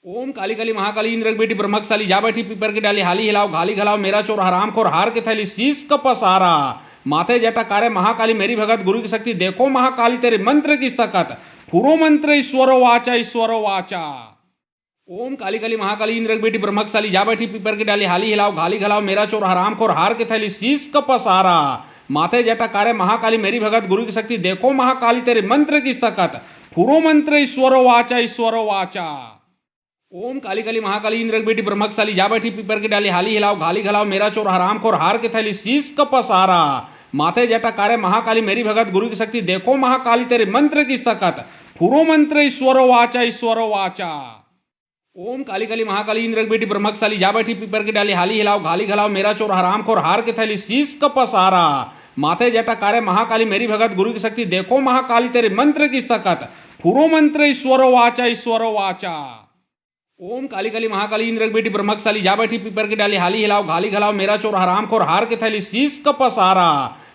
ओम काली काली महाकाली इंद्र की बेटी ब्रह्मकशाली जा बैठी पीपर की डाली हाली हिलाओ घाली घलाओ मेरा चोर हराम खोर हार के थैली शीश कपसारा माथे जटाकारे महाकाली मेरी भगत गुरु की शक्ति देखो महाकाली तेरे मंत्र की सकत फुरो मंत्र ईश्वरो वाचा ईश्वरो वाचा। ओम काली काली महाकाली इंद्र की बेटी ब्रह्मकशाली जा बैठी पीपर की डाली हाली हिलाओ घाली घलाओ मेरा चोर हराम खोर हार के थैली शीश कपसारा माथे जटाकारे महाकाली मेरी भगत गुरु की शक्ति देखो महाकाली तेरे मंत्र की सकत फुरो मंत्र ईश्वरो वाचा ईश्वरो वाचा। ओम काली काली महाकाली इंद्र की बेटी ब्रह्मकशाली जा बैठी पीपर की डाली हाली हिलाओ घाली घलाओ मेरा चोर हराम खोर हार के थैली शीश कपसारा माथे जटाकारे महाकाली मेरी भगत गुरु की शक्ति देखो महाकाली तेरे मंत्र की सकत फुरो मंत्र ईश्वरो वाचा ईश्वरो वाचा। ओम काली काली महाकाली इंद्र की बेटी ब्रह्मकशाली जा बैठी पीपर की डाली हाली हिलाओ घाली घलाओ मेरा चोर हराम खोर हार के थैली शीश कपसारा माथे जटाकारे महाकाली मेरी भगत गुरु की शक्ति देखो महाकाली तेरे मंत्र की सकत फुरो मंत्र ईश्वरो वाचा ईश्वरो वाचा। ओम काली काली महाकाली इंद्र की बेटी ब्रह्मकशाली जा बैठी पीपर की डाली हाली हिलाओ घाली घलाओ मेरा चोर हराम खोर हार के थैली शीश कपसारा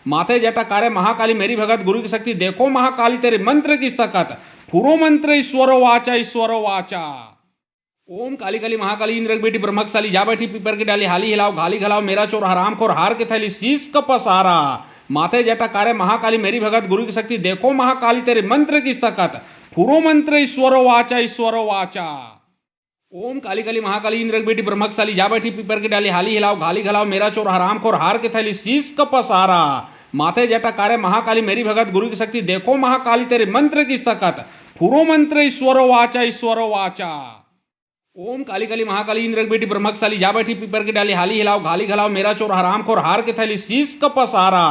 माथे जटाकारे महाकाली मेरी भगत गुरु की शक्ति देखो महाकाली तेरे मंत्र की सकत फुरो मंत्र ईश्वरो वाचा ईश्वरो वाचा। ओम काली काली महाकाली इंद्र की बेटी ब्रह्मकशाली जा बैठी पीपर की डाली हाली हिलाओ घाली घलाओ मेरा चोर हराम खोर हार के थैली शीश कपसारा माथे जटाकारे महाकाली मेरी भगत गुरु की शक्ति देखो महाकाली तेरे मंत्र की सकत फुरो मंत्र ईश्वरो वाचा ईश्वरो वाचा। ओम काली काली महाकाली इंद्र की बेटी ब्रह्मकशाली जा बैठी पीपर की डाली हाली हिलाओ घाली घलाओ मेरा चोर हराम खोर हार के थैली शीश कपसारा माथे जटाकारे महाकाली मेरी भगत गुरु की शक्ति देखो महाकाली तेरे मंत्र की सकत फुरो मंत्र ईश्वरो वाचा ईश्वरो वाचा। ओम काली काली महाकाली इंद्र की बेटी ब्रह्मकशाली जा बैठी पीपर की डाली हाली हिलाओ घाली घलाओ मेरा चोर हराम खोर हार के थैली शीश कपसारा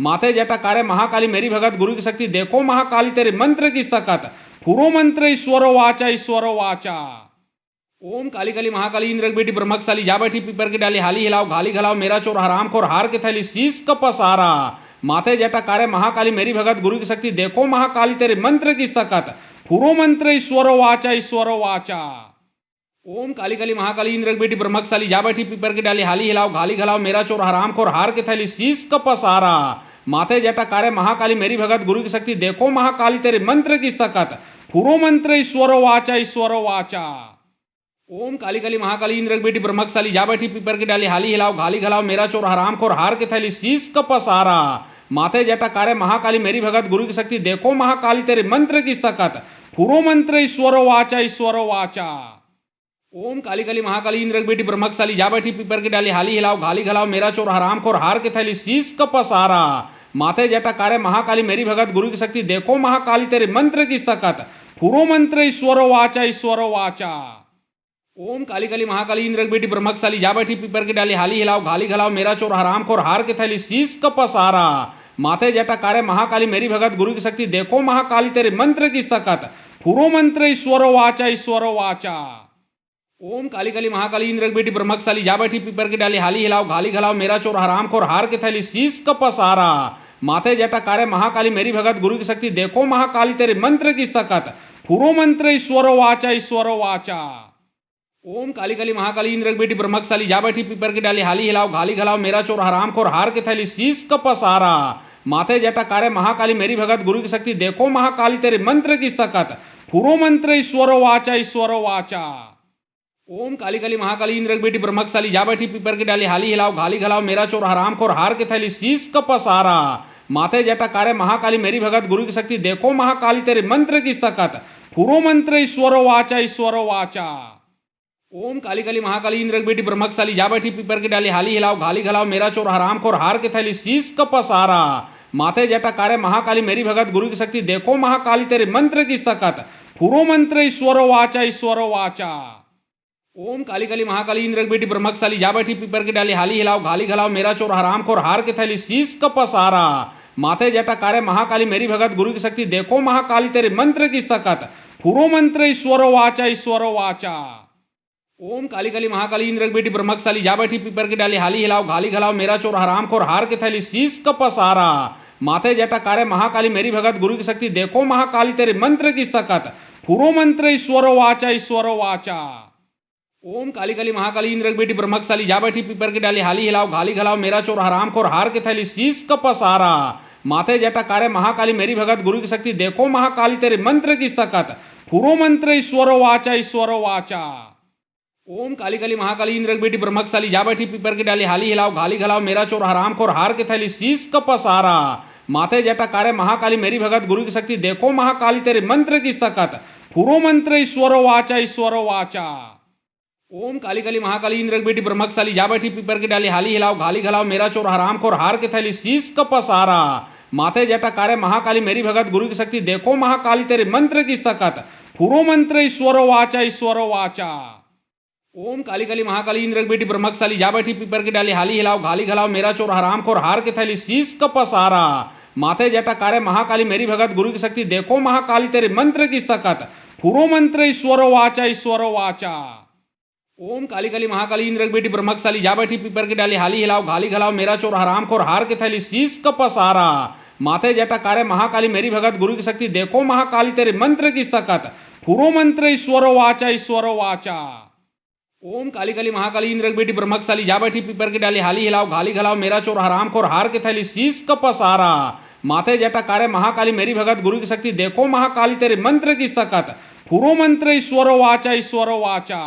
माथे जटाकारे महाकाली मेरी भगत गुरु की शक्ति देखो महाकाली तेरे मंत्र की सकत फुरो मंत्र ईश्वरो वाचा ईश्वरो वाचा। ओम काली काली महाकाली इंद्र की बेटी ब्रह्मकशाली जा बैठी पीपर की डाली हाली हिलाओ घाली घलाओ मेरा चोर हराम खोर हार के थैली शीश का पसारा माथे जटा कारे महाकाली मेरी भगत गुरु की शक्ति देखो महाकाली तेरे मंत्र की सकत फुरो मंत्र ईश्वरो वाचा। ओम काली काली महाकाली इंद्र की बेटी ब्रह्मकशाली जा बैठी पीपर की डाली हाली हिलाओ घाली घलाओ मेरा चोर हराम खोर हार के थैली शीश का पसारा माथे जटा कारे महाकाली मेरी भगत गुरु की शक्ति देखो महाकाली तेरे मंत्र की सकत फुरो मंत्र ईश्वरो वाचा। ओम काली काली महाकाली इंद्र की बेटी ब्रह्मकशाली जा बैठी पीपर की डाली हाली हिलाओ घाली घलाओ मेरा चोर हराम खोर हार के थैली शीश का पसारा माथे जटा कारे महाकाली मेरी भगत गुरु की शक्ति देखो महाकाली तेरे मंत्र की सकत फुरो मंत्र ईश्वरो वाचा। ओम काली काली महाकाली इंद्र की बेटी ब्रह्मकशाली जा बैठी पीपर की डाली हाली हिलाओ घाली घलाओ मेरा चोर हराम खोर हार के थैली शीश का पसारा माथे जटा कारे महाकाली मेरी भगत गुरु की शक्ति देखो महाकाली तेरे मंत्र की सकत फुरो मंत्र ईश्वरो वाचा। ओम काली काली महाकाली इंद्र की बेटी ब्रह्मकशाली जा बैठी पीपर की डाली हाली हिलाओ घाली घलाओ मेरा चोर हराम खोर हार के थैली शीश का पसारा माथे जटा कारे महाकाली मेरी भगत गुरु की शक्ति देखो महाकाली तेरे मंत्र की सकत फुरो मंत्र ईश्वरो वाचा। ओम काली काली महाकाली इंद्र की बेटी ब्रह्मकशाली जा बैठी पीपर की डाली हाली हिलाओ घाली घलाओ मेरा चोर हराम खोर हार के थैली शीश का पसारा माथे जटा कारे महाकाली मेरी भगत गुरु की शक्ति देखो महाकाली तेरे मंत्र की सकत फुरो मंत्र ईश्वरो वाचा। ओम काली काली महाकाली इंद्र की बेटी ब्रह्मकशाली जा बैठी पीपर की डाली हाली हिलाओ घाली घलाओ मेरा चोर हराम खोर हार के थैली शीश का पसारा माथे जटा कारे महाकाली मेरी भगत गुरु की शक्ति देखो महाकाली तेरे मंत्र की सकत फुरो मंत्र ईश्वरो वाचा। ओम काली काली महाकाली इंद्र की बेटी ब्रह्मकशाली जा बैठी पीपर की डाली हाली हिलाओ घाली घलाओ मेरा चोर हराम खोर हार के थैली शीश का पसारा माथे जटा कारे महाकाली मेरी भगत गुरु की शक्ति देखो महाकाली तेरे मंत्र की सकत फुरो मंत्र ईश्वरो वाचा। ओम काली काली महाकाली इंद्र की बेटी ब्रह्मकशाली जा बैठी पीपर की डाली हाली हिलाओ घाली घलाओ मेरा चोर हराम खोर हार के थैली शीश का पसारा माथे जटा कारे महाकाली मेरी भगत गुरु की शक्ति देखो महाकाली तेरे मंत्र की सकत फुरो मंत्र ईश्वरो वाचा। ओम काली काली महाकाली इंद्र की बेटी ब्रह्मकशाली जा बैठी पीपर की डाली हाली हिलाओ घाली घलाओ मेरा चोर हराम खोर हार के थैली शीश का पसारा माथे जटा कारे महाकाली मेरी भगत गुरु की शक्ति देखो महाकाली तेरे मंत्र की सकत फुरो मंत्र ईश्वरो वाचा। ओम काली काली महाकाली इंद्र की बेटी ब्रह्मकशाली जा बैठी पीपर की डाली हाली हिलाओ घाली घलाओ मेरा चोर हराम खोर हार के थैली शीश का पसारा माथे जटा कारे महाकाली मेरी भगत गुरु की शक्ति देखो महाकाली तेरे मंत्र की सकत फुरो मंत्र ईश्वरो वाचा। ओम काली काली महाकाली इंद्र की बेटी ब्रह्मकशाली जा बैठी पीपर की डाली हाली हिलाओ घाली घलाओ मेरा चोर हराम खोर हार के थैली शीश का पसारा माथे जटा कारे महाकाली मेरी भगत गुरु की शक्ति देखो महाकाली तेरे मंत्र की सकत फुरो मंत्र ईश्वरो वाचा। ओम काली काली महाकाली इंद्र की बेटी ब्रह्मकशाली जा बैठी पीपर की डाली हाली हिलाओ घाली घलाओ मेरा चोर हराम खोर हार के थैली शीश का पसारा माथे जटा कारे महाकाली मेरी भगत गुरु की शक्ति देखो महाकाली तेरे मंत्र की सकत फुरो मंत्र ईश्वरो वाचा। ओम काली काली महाकाली इंद्र की बेटी ब्रह्मकशाली जा बैठी पीपर की डाली हाली हिलाओ घाली घलाओ मेरा चोर हराम खोर हार के थैली शीश का पसारा माथे जटा कारे महाकाली मेरी भगत गुरु की शक्ति देखो महाकाली तेरे मंत्र की सकत फुरो मंत्र ईश्वरो वाचा। ओम काली काली महाकाली इंद्र की बेटी ब्रह्मकशाली जा बैठी पीपर की डाली हाली हिलाओ घाली घलाओ मेरा चोर हराम खोर हार के थैली शीश का पसारा माथे जटा कारे महाकाली मेरी भगत गुरु की शक्ति देखो महाकाली तेरे मंत्र की सकत फुरो मंत्र ईश्वरो वाचा। ओम काली काली महाकाली इंद्र की बेटी ब्रह्मकशाली जा बैठी पीपर की डाली हाली हिलाओ घाली घलाओ मेरा चोर हराम खोर हार के थैली शीश का पसारा माथे जटा कारे महाकाली मेरी भगत गुरु की शक्ति देखो महाकाली तेरे मंत्र की सकत फुरो मंत्र ईश्वरो वाचा। ओम काली काली महाकाली इंद्र की बेटी ब्रह्मकशाली जा बैठी पीपर की डाली हाली हिलाओ घाली घलाओ मेरा चोर हराम खोर हार के थैली शीश का पसारा माथे जटा कारे महाकाली मेरी भगत गुरु की शक्ति देखो महाकाली तेरे मंत्र की सकत फुरो मंत्र ईश्वरो वाचा।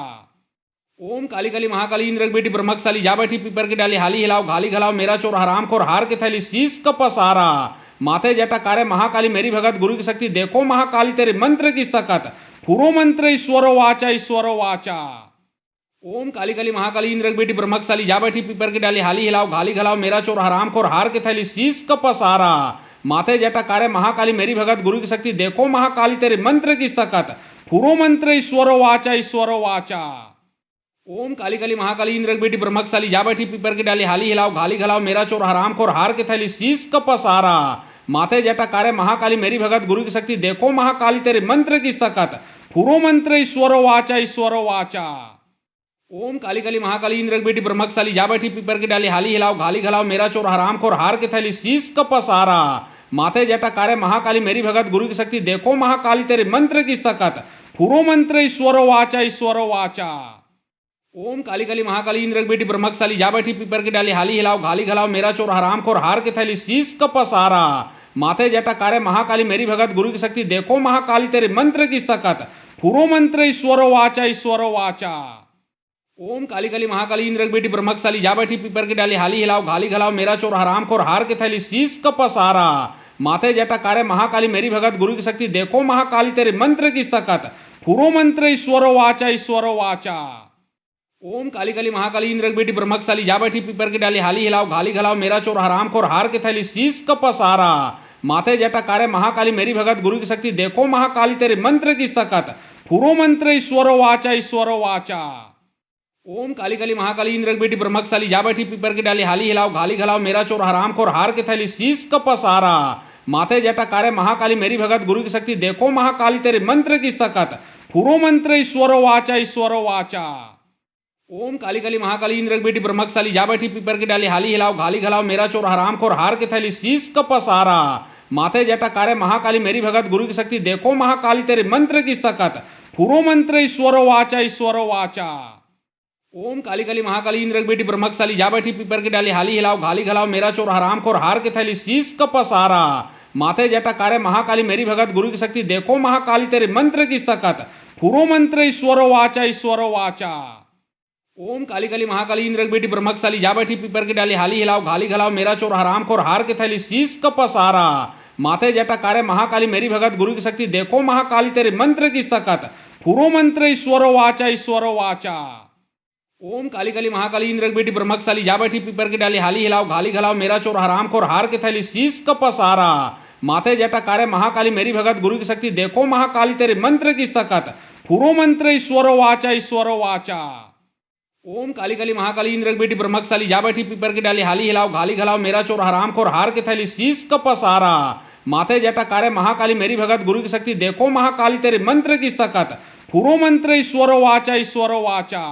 ओम काली काली महाकाली इंद्र की बेटी ब्रह्मकशाली जा बैठी पीपर की डाली हाली हिलाओ घाली घलाओ मेरा चोर हराम खोर हार के थैली शीश का पसारा माथे जटा कारे महाकाली मेरी भगत गुरु की शक्ति देखो महाकाली तेरे मंत्र की सकत फुरो मंत्र ईश्वरो वाचा। ओम काली काली महाकाली इंद्र की बेटी ब्रह्मकशाली जा बैठी पीपर की डाली हाली हिलाओ घाली घलाओ मेरा चोर हराम खोर हार के थैली शीश का पसारा माथे जटा कारे महाकाली मेरी भगत गुरु की शक्ति देखो महाकाली तेरे मंत्र की सकत फुरो मंत्र ईश्वरो वाचा। ओम काली काली महाकाली इंद्र की बेटी ब्रह्मकशाली जा बैठी पीपर की डाली हाली हिलाओ घाली घलाओ मेरा चोर हराम खोर हार के थैली शीश का पसारा माथे जटा कारे महाकाली मेरी भगत गुरु की शक्ति देखो महाकाली तेरे मंत्र की सकत फुरो मंत्र ईश्वरो वाचा ईश्वरो वाचा। ओम काली काली महाकाली इंद्र बेटी ब्रह्मकशाली जा बैठी पीपर की डाली हाली हिलाओ घाली घलाओ मेरा चोर हराम खोर हार के थैली शीश का पसारा। माथे जटा कार्य महाकाली मेरी भगत गुरु की शक्ति देखो महाकाली तेरे मंत्र की सकत। फुरो मंत्र ईश्वरो वाचा ईश्वरो वाचा। ओम काली काली महाकाली इंद्र बेटी ब्रह्मकशाली जा बैठी पीपर की डाली हाली हिलाओ घाली घलाओ मेरा चोर हराम खोर हार के थैली शीश का पसारा। माथे जटा कार्य महाकाली मेरी भगत गुरु की शक्ति देखो महाकाली तेरे मंत्र की सकत। फुरो मंत्र ईश्वरो वाचा ईश्वरो वाचा। ओम काली काली महाकाली इंद्र बेटी ब्रह्मकशाली जा बैठी पीपर की डाली हाली हिलाओ घाली घलाओ मेरा चोर हराम खोर हार के थैली शीश का पसारा। माथे जटा कार्य महाकाली मेरी भगत गुरु की शक्ति देखो महाकाली तेरे मंत्र की सकत। फुरो मंत्र ईश्वरो वाचा ईश्वरो वाचा। ओम काली काली महाकाली इंद्र बेटी ब्रह्मकशाली जा बैठी पीपर की डाली हाली हिलाओ घाली घलाओ मेरा चोर हराम खोर हार के थैली शीश का पसारा। माथे जटा कार्य महाकाली मेरी भगत गुरु की शक्ति देखो महाकाली तेरे मंत्र की सकत। फुरो मंत्र ईश्वरो वाचा ईश्वरो वाचा। ओम काली काली महाकाली इंद्र बेटी ब्रह्मकशाली जा बैठी पीपर की डाली हाली हिलाओ घाली घलाओ मेरा चोर हराम खोर हार के थैली शीश का पसारा। माथे जटा कार्य महाकाली मेरी भगत गुरु की शक्ति देखो महाकाली तेरे मंत्र की सकत। फुरो मंत्र ईश्वरो वाचा ईश्वरो वाचा। ओम काली काली महाकाली इंद्र बेटी ब्रह्मकशाली जा बैठी पीपर की डाली हाली हिलाओ घाली घलाओ मेरा चोर हराम खोर हार के थैली शीश का पसारा। माथे जटा कार्य महाकाली मेरी भगत गुरु की शक्ति देखो महाकाली तेरे मंत्र की सकत। फुरो मंत्र ईश्वरो वाचा ईश्वरो वाचा। ओम काली काली महाकाली इंद्र बेटी ब्रह्मकशाली जा बैठी पीपर की डाली हाली हिलाओ घाली घलाओ मेरा चोर हराम खोर हार के थैली शीश का पसारा। माथे जटा कार्य महाकाली मेरी भगत गुरु की शक्ति देखो महाकाली तेरे मंत्र की सकत। फुरो मंत्र ईश्वरो वाचा ईश्वरो वाचा। ओम काली काली महाकाली इंद्र बेटी ब्रह्मकशाली जा बैठी पीपर की डाली हाली हिलाओ घाली घलाओ मेरा चोर हराम खोर हार के थैली शीश का पसारा। माथे जटा कार्य महाकाली मेरी भगत गुरु की शक्ति देखो महाकाली तेरे मंत्र की सकत। फुरो मंत्र ईश्वरो वाचा ईश्वरो वाचा। ओम काली काली महाकाली इंद्र बेटी ब्रह्मकशाली जा बैठी पीपर की डाली हाली हिलाओ घाली घलाओ मेरा चोर हराम खोर हार के थैली शीश का पसारा। माथे जटा कार्य महाकाली मेरी भगत गुरु की शक्ति देखो महाकाली तेरे मंत्र की सकत। फुरो मंत्र ईश्वरो वाचा ईश्वरो वाचा। ओम काली काली महाकाली इंद्र बेटी ब्रह्मकशाली जा बैठी पीपर की डाली हाली हिलाओ घाली घलाओ मेरा चोर हराम खोर हार के थैली शीश का पसारा। माथे जटा कार्य महाकाली मेरी भगत गुरु की शक्ति देखो महाकाली तेरे मंत्र की सकत। फुरो मंत्र ईश्वरो वाचा ईश्वरो वाचा।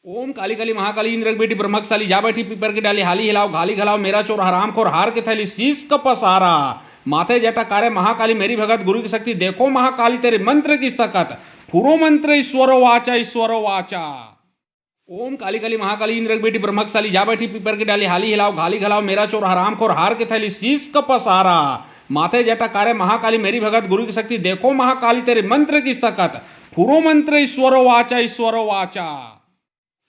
ओम काली काली महाकाली इंद्र बेटी ब्रह्मकशाली जा बैठी पीपर की डाली हाली हिलाओ घाली घलाओ मेरा चोर हराम खोर हार के थैली शीश का पसारा। माथे जटा कार्य महाकाली मेरी भगत गुरु की शक्ति देखो महाकाली तेरे मंत्र की सकत। फुरो मंत्र ईश्वरो वाचा ईश्वरो वाचा। ओम काली काली महाकाली इंद्र बेटी ब्रह्मकशाली जा बैठी पीपर की डाली हाली हिलाओ घाली घलाओ मेरा चोर हराम खोर हार के थैली शीश का पसारा। माथे जटा कार्य महाकाली मेरी भगत गुरु की शक्ति देखो महाकाली तेरे मंत्र की सकत। फुरो मंत्र ईश्वरो वाचा ईश्वरो वाचा।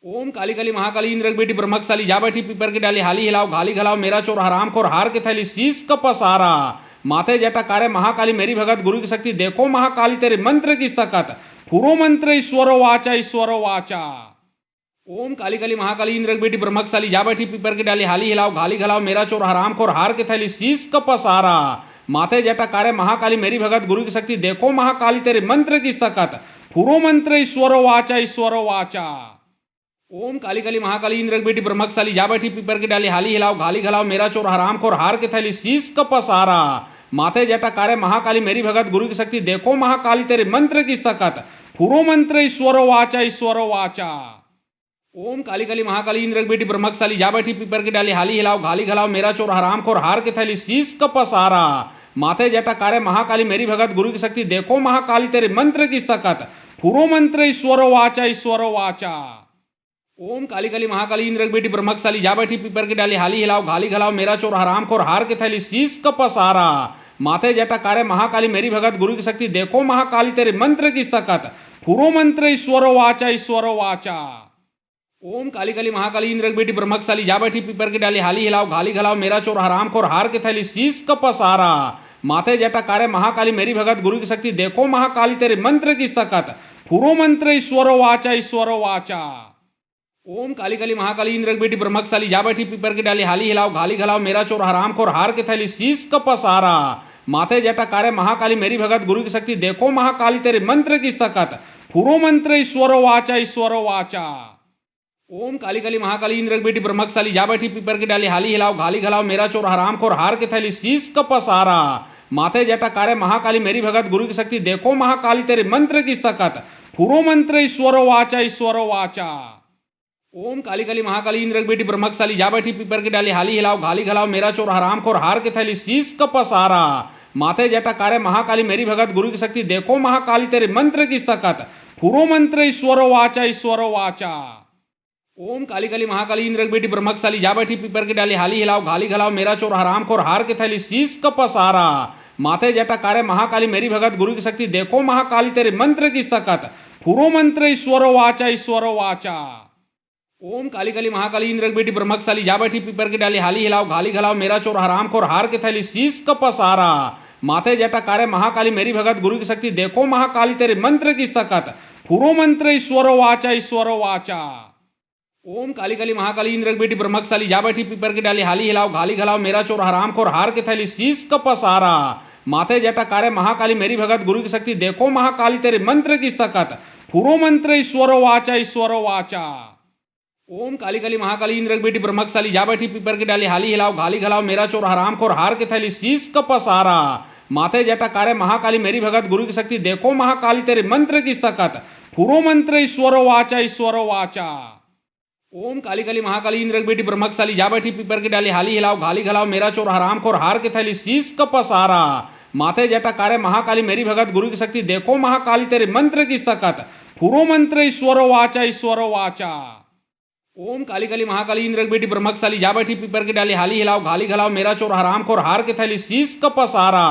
ओम काली काली महाकाली इंद्र बेटी ब्रह्मकशाली जा बैठी पीपर की डाली हाली हिलाओ घाली घलाओ मेरा चोर हराम खोर हार के थैली शीश का पसारा। माथे जटा कार्य महाकाली मेरी भगत गुरु की शक्ति देखो महाकाली तेरे मंत्र की सकत। फुरो मंत्र ईश्वरो वाचा ईश्वरो वाचा। ओम काली काली महाकाली इंद्र बेटी ब्रह्मकशाली जा बैठी पीपर की डाली हाली हिलाओ घाली घलाओ मेरा चोर हराम खोर हार के थैली शीश का पसारा। माथे जटा कार्य महाकाली मेरी भगत गुरु की शक्ति देखो महाकाली तेरे मंत्र की सकत। फुरो मंत्र ईश्वरो वाचा ईश्वरो वाचा। ओम काली काली महाकाली इंद्र बेटी ब्रह्मकशाली जा बैठी पीपर की डाली हाली हिलाओ घाली घलाओ मेरा चोर हराम खोर हार के थैली शीश का पसारा। माथे जटा कार्य महाकाली मेरी भगत गुरु की शक्ति देखो महाकाली तेरे मंत्र की सकत। फुरो मंत्र ईश्वरो वाचा ईश्वरो वाचा। ओम काली काली महाकाली इंद्र बेटी ब्रह्मकशाली जा बैठी पीपर की डाली हाली हिलाओ घाली घलाओ मेरा चोर हराम खोर हार के थैली शीश का पसारा। माथे जटा कार्य महाकाली मेरी भगत गुरु की शक्ति देखो महाकाली तेरे मंत्र की सकत। फुरो मंत्र ईश्वरो वाचा ईश्वरो वाचा। ओम काली काली महाकाली इंद्र बेटी ब्रह्मकशाली जा बैठी पीपर की डाली हाली हिलाओ घाली घलाओ मेरा चोर हराम खोर हार के थैली शीश का पसारा। माथे जटा कार्य महाकाली मेरी भगत गुरु की शक्ति देखो महाकाली तेरे मंत्र की सकत। फुरो मंत्र ईश्वरो वाचा ईश्वरो वाचा। ओम काली काली महाकाली इंद्र बेटी ब्रह्मकशाली जा बैठी पीपर की डाली हाली हिलाओ घाली घलाओ मेरा चोर हराम खोर हार के थैली शीश का पसारा। माथे जटा कार्य महाकाली मेरी भगत गुरु की शक्ति देखो महाकाली तेरे मंत्र की सकत। फुरो मंत्र ईश्वरो वाचा ईश्वरो वाचा। ओम काली काली महाकाली इंद्र बेटी ब्रह्मकशाली जा बैठी पीपर की डाली हाली हिलाओ घाली घलाओ मेरा चोर हराम खोर हार के थैली शीश का पसारा। माथे जटा कार्य महाकाली मेरी भगत गुरु की शक्ति देखो महाकाली तेरे मंत्र की सकत। फुरो मंत्र ईश्वरो वाचा ईश्वरो वाचा। ओम काली काली महाकाली इंद्र बेटी ब्रह्मकशाली जा बैठी पीपर की डाली हाली हिलाओ घाली घलाओ मेरा चोर हराम खोर हार के थैली शीश का पसारा। माथे जटाकारे महाकाली मेरी भगत गुरु की शक्ति देखो महाकाली तेरे मंत्र की सकत फुरो मंत्र ईश्वरो वाचा ईश्वरो वाचा। ओम काली काली महाकाली इंद्र की बेटी ब्रह्मकशाली जा बैठी पीपर की डाली हाली हिलाओ घाली घलाओ मेरा चोर हराम खोर हार के थैली शीश कपसारा माथे जटाकारे महाकाली मेरी भगत गुरु की शक्ति देखो महाकाली तेरे मंत्र की सकत फुरो मंत्र ईश्वरो वाचा ईश्वरो वाचा। ओम काली काली महाकाली इंद्र की बेटी ब्रह्मकशाली जा बैठी पीपर की डाली हाली हिलाओ घाली घलाओ मेरा चोर हराम खोर हार के थैली शीश कपसारा माथे जटाकारे महाकाली मेरी भगत गुरु की शक्ति देखो महाकाली तेरे मंत्र की सकत फुरो मंत्र ईश्वरो वाचा ईश्वरो वाचा। ओम काली काली महाकाली इंद्र की बेटी ब्रह्मकशाली जा बैठी पीपर की डाली हाली हिलाओ घाली घलाओ मेरा चोर हराम खोर हार के थैली शीश कपसारा माथे जटाकारे महाकाली मेरी भगत गुरु की शक्ति देखो महाकाली तेरे मंत्र की सकत फुरो मंत्र ईश्वरो वाचा ईश्वरो वाचा। ओम काली काली महाकाली इंद्र की बेटी ब्रह्मकशाली जा बैठी पीपर की डाली हाली हिलाओ घाली घलाओ मेरा चोर हराम खोर हार के थैली शीश कपसारा माथे जटाकारे महाकाली मेरी भगत गुरु की शक्ति देखो महाकाली तेरे मंत्र की सकत फुरो मंत्र ईश्वरो वाचा ईश्वरो वाचा। ओम काली काली महाकाली इंद्र की बेटी ब्रह्मकशाली जा बैठी पीपर की डाली हाली हिलाओ घाली घलाओ मेरा चोर हराम खोर हार के थैली शीश कपसारा माथे जटाकारे महाकाली मेरी भगत गुरु की शक्ति देखो महाकाली तेरे मंत्र की सकत फुरो मंत्र ईश्वरो वाचा ईश्वरो वाचा। ओम काली काली महाकाली इंद्र की बेटी ब्रह्मकशाली जा बैठी पीपर की डाली हाली हिलाओ घाली घलाओ मेरा चोर हराम खोर हार के थैली शीश कपसारा माथे जटाकारे महाकाली मेरी भगत गुरु की शक्ति देखो महाकाली तेरे मंत्र की सकत फुरो मंत्र ईश्वरो वाचा ईश्वरो वाचा। ओम काली काली महाकाली इंद्र की बेटी ब्रह्मकशाली जा बैठी पीपर की डाली हाली हिलाओ घाली घलाओ मेरा चोर हराम खोर हार के थैली शीश कपसारा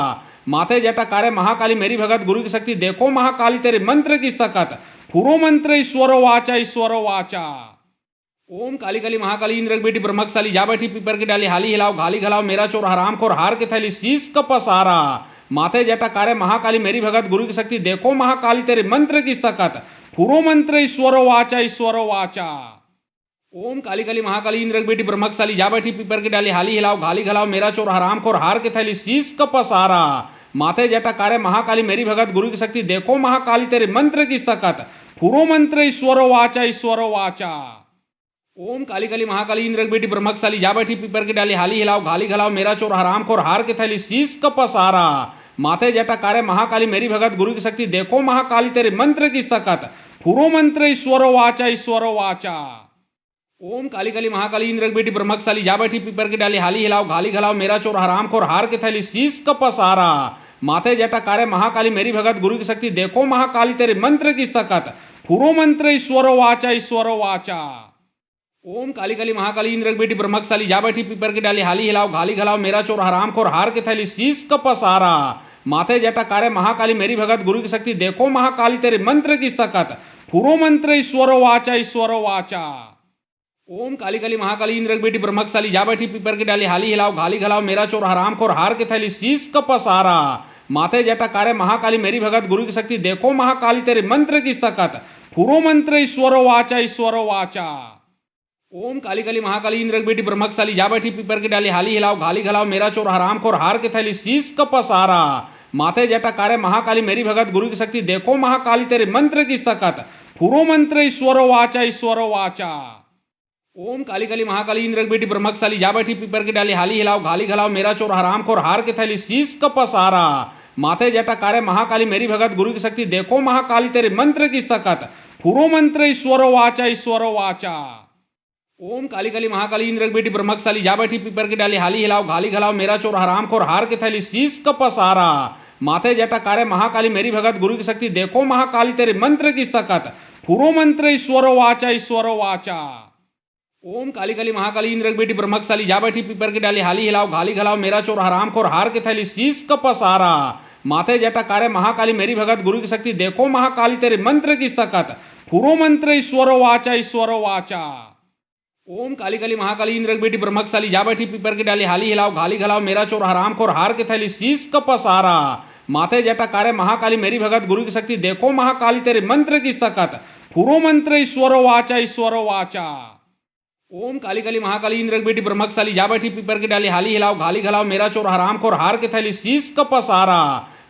माथे जटाकारे महाकाली मेरी भगत गुरु की शक्ति देखो महाकाली तेरे मंत्र की सकत फुरो मंत्र ईश्वरो वाचा ईश्वरो वाचा। ओम काली काली महाकाली इंद्र की बेटी ब्रह्मकशाली जा बैठी पीपर की डाली हाली हिलाओ घाली घलाओ मेरा चोर हराम खोर हार के थैली शीश कपसारा माथे जटाकारे महाकाली मेरी भगत गुरु की शक्ति देखो महाकाली तेरे मंत्र की सकत फुरो मंत्र ईश्वरो वाचा ईश्वरो वाचा। ओम काली काली महाकाली इंद्र की बेटी ब्रह्मकशाली जा बैठी पीपर की डाली हाली हिलाओ घाली घलाओ मेरा चोर हराम खोर हार के थैली शीश कपसारा माथे जटाकारे महाकाली मेरी भगत गुरु की शक्ति देखो महाकाली तेरे मंत्र की सकत फुरो मंत्र ईश्वरो वाचा ईश्वरो वाचा। ओम काली काली महाकाली इंद्र की बेटी ब्रह्मकशाली जा बैठी पीपर की डाली हाली हिलाओ घाली घलाओ मेरा चोर हराम खोर हार के थैली शीश कपसारा माथे जटाकारे महाकाली मेरी भगत गुरु की शक्ति देखो महाकाली तेरे मंत्र की सकत फुरो मंत्र ईश्वरो वाचा ईश्वरो वाचा। ओम काली काली महाकाली इंद्र की बेटी ब्रह्मकशाली जा बैठी पीपर की डाली हाली हिलाओ घाली घलाओ मेरा चोर हराम खोर हार के थैली शीश कपसारा माथे जटाकारे महाकाली मेरी भगत गुरु की शक्ति देखो महाकाली तेरे मंत्र की सकत फुरो मंत्र ईश्वरो वाचा ईश्वरो वाचा। ओम काली काली महाकाली इंद्र की बेटी ब्रह्मकशाली जा बैठी पीपर की डाली हाली हिलाओ घाली घलाओ मेरा चोर हराम खोर हार के थैली शीश कपसारा माथे जटाकारे महाकाली मेरी भगत गुरु की शक्ति देखो महाकाली तेरे मंत्र की सकत फुरो मंत्र ईश्वरो वाचा ईश्वरो वाचा। ओम काली काली महाकाली इंद्र की बेटी ब्रह्मकशाली जा बैठी पीपर की डाली हाली हिलाओ घाली घलाओ मेरा चोर हराम खोर हार के थैली शीश कपसारा माथे जटाकारे महाकाली मेरी भगत गुरु की शक्ति देखो महाकाली तेरे मंत्र की सकत फुरो मंत्र ईश्वरो वाचा ईश्वरो वाचा। ओम काली काली महाकाली इंद्र की बेटी ब्रह्मकशाली जा बैठी पीपर की डाली हाली हिलाओ घाली घलाओ मेरा चोर हराम खोर हार के थैली शीश कपसारा माथे जटाकारे महाकाली मेरी भगत गुरु की शक्ति देखो महाकाली तेरे मंत्र की सकत फुरो मंत्र ईश्वरो वाचा ईश्वरो वाचा। ओम काली काली महाकाली इंद्र की बेटी ब्रह्मकशाली जा बैठी पीपर की डाली हाली हिलाओ घाली घलाओ मेरा चोर हराम खोर हार के थैली शीश कपसारा माथे जटाकारे महाकाली मेरी भगत गुरु की शक्ति देखो महाकाली तेरे मंत्र की सकत फुरो मंत्र ईश्वरो वाचा ईश्वरो वाचा। ओम काली काली महाकाली इंद्र की बेटी ब्रह्मकशाली जा बैठी पीपर की डाली हाली हिलाओ घाली घलाओ मेरा चोर हराम खोर हार के थैली शीश कपसारा माथे जटाकारे महाकाली मेरी भगत गुरु की शक्ति देखो महाकाली तेरे मंत्र की सकत फुरो मंत्र ईश्वरो वाचा ईश्वरो वाचा। ओम काली काली महाकाली इंद्र की बेटी ब्रह्मकशाली जा बैठी पीपर की डाली हाली हिलाओ घाली घलाओ मेरा चोर हराम खोर हार के थैली शीश कपसारा माथे जटाकारे महाकाली मेरी भगत गुरु की शक्ति देखो महाकाली तेरे मंत्र की सकत फुरो मंत्र ईश्वरो वाचा ईश्वरो वाचा। ओम काली काली महाकाली इंद्र की बेटी ब्रह्मकशाली जा बैठी पीपर की डाली हाली हिलाओ घाली घलाओ मेरा चोर हराम खोर हार के थैली शीश कपसारा माथे जटाकारे महाकाली मेरी भगत गुरु की शक्ति देखो महाकाली तेरे मंत्र की सकत फुरो मंत्र ईश्वरो वाचा ईश्वरो वाचा। ओम काली काली महाकाली इंद्र की बेटी ब्रह्मकशाली जा बैठी पीपर की डाली हाली हिलाओ घाली घलाओ मेरा चोर हराम खोर हार के थैली शीश कपसारा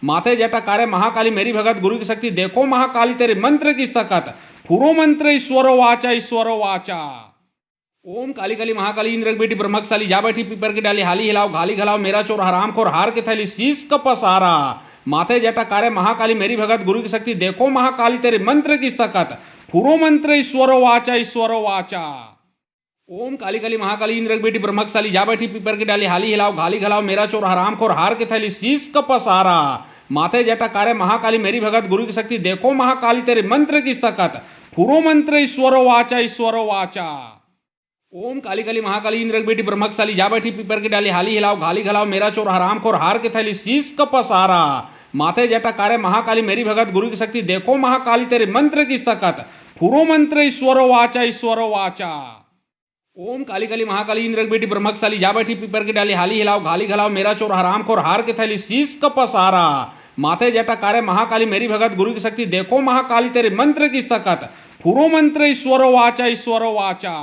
माथे जटाकारे महाकाली मेरी भगत गुरु की शक्ति देखो महाकाली तेरे मंत्र की सकत फुरो मंत्र ईश्वरो वाचा ईश्वरो वाचा। ओम काली काली महाकाली इंद्र की बेटी ब्रह्मचाली जा बैठी पीपर की डाली हाली हिलाओ घाली घलाओ मेरा चोर हराम खोर हार के थैली शीश का पसारा माथे जटा कार्य महाकाली मेरी भगत गुरु की शक्ति देखो महाकाली तेरे मंत्र की सकत फुरो मंत्र ईश्वरो वाचा। ओम काली काली महाकाली इंद्र की बेटी ब्रह्मचाली जा बैठी पीपर की डाली हाली हिलाओ घाली घलाओ मेरा चोर हराम खोर हार के थैली शीश का पसारा माथे जटा कार्य महाकाली मेरी भगत गुरु की शक्ति देखो महाकाली तेरे मंत्र की सकत फुरो मंत्र ईश्वरो वाचा। ओम काली काली महाकाली इंद्र की बेटी ब्रह्मचाली जा बैठी पीपर की डाली हाली हिलाओ घाली घलाओ मेरा चोर हराम खोर हार के थैली शीश का पसारा माथे जटा कार्य महाकाली मेरी भगत गुरु की शक्ति देखो महाकाली तेरे मंत्र की सकत फुरो मंत्र ईश्वरो वाचा। ओम काली काली महाकाली इंद्र की बेटी ब्रह्मचाली जा बैठी पीपर की डाली हाली हिलाओ घाली घलाओ मेरा चोर हराम खोर हार के थैली शीश का पसारा माथे जटा कार्य महाकाली मेरी भगत गुरु की शक्ति देखो महाकाली तेरे मंत्र की सकत फुरो मंत्र ईश्वरो वाचा।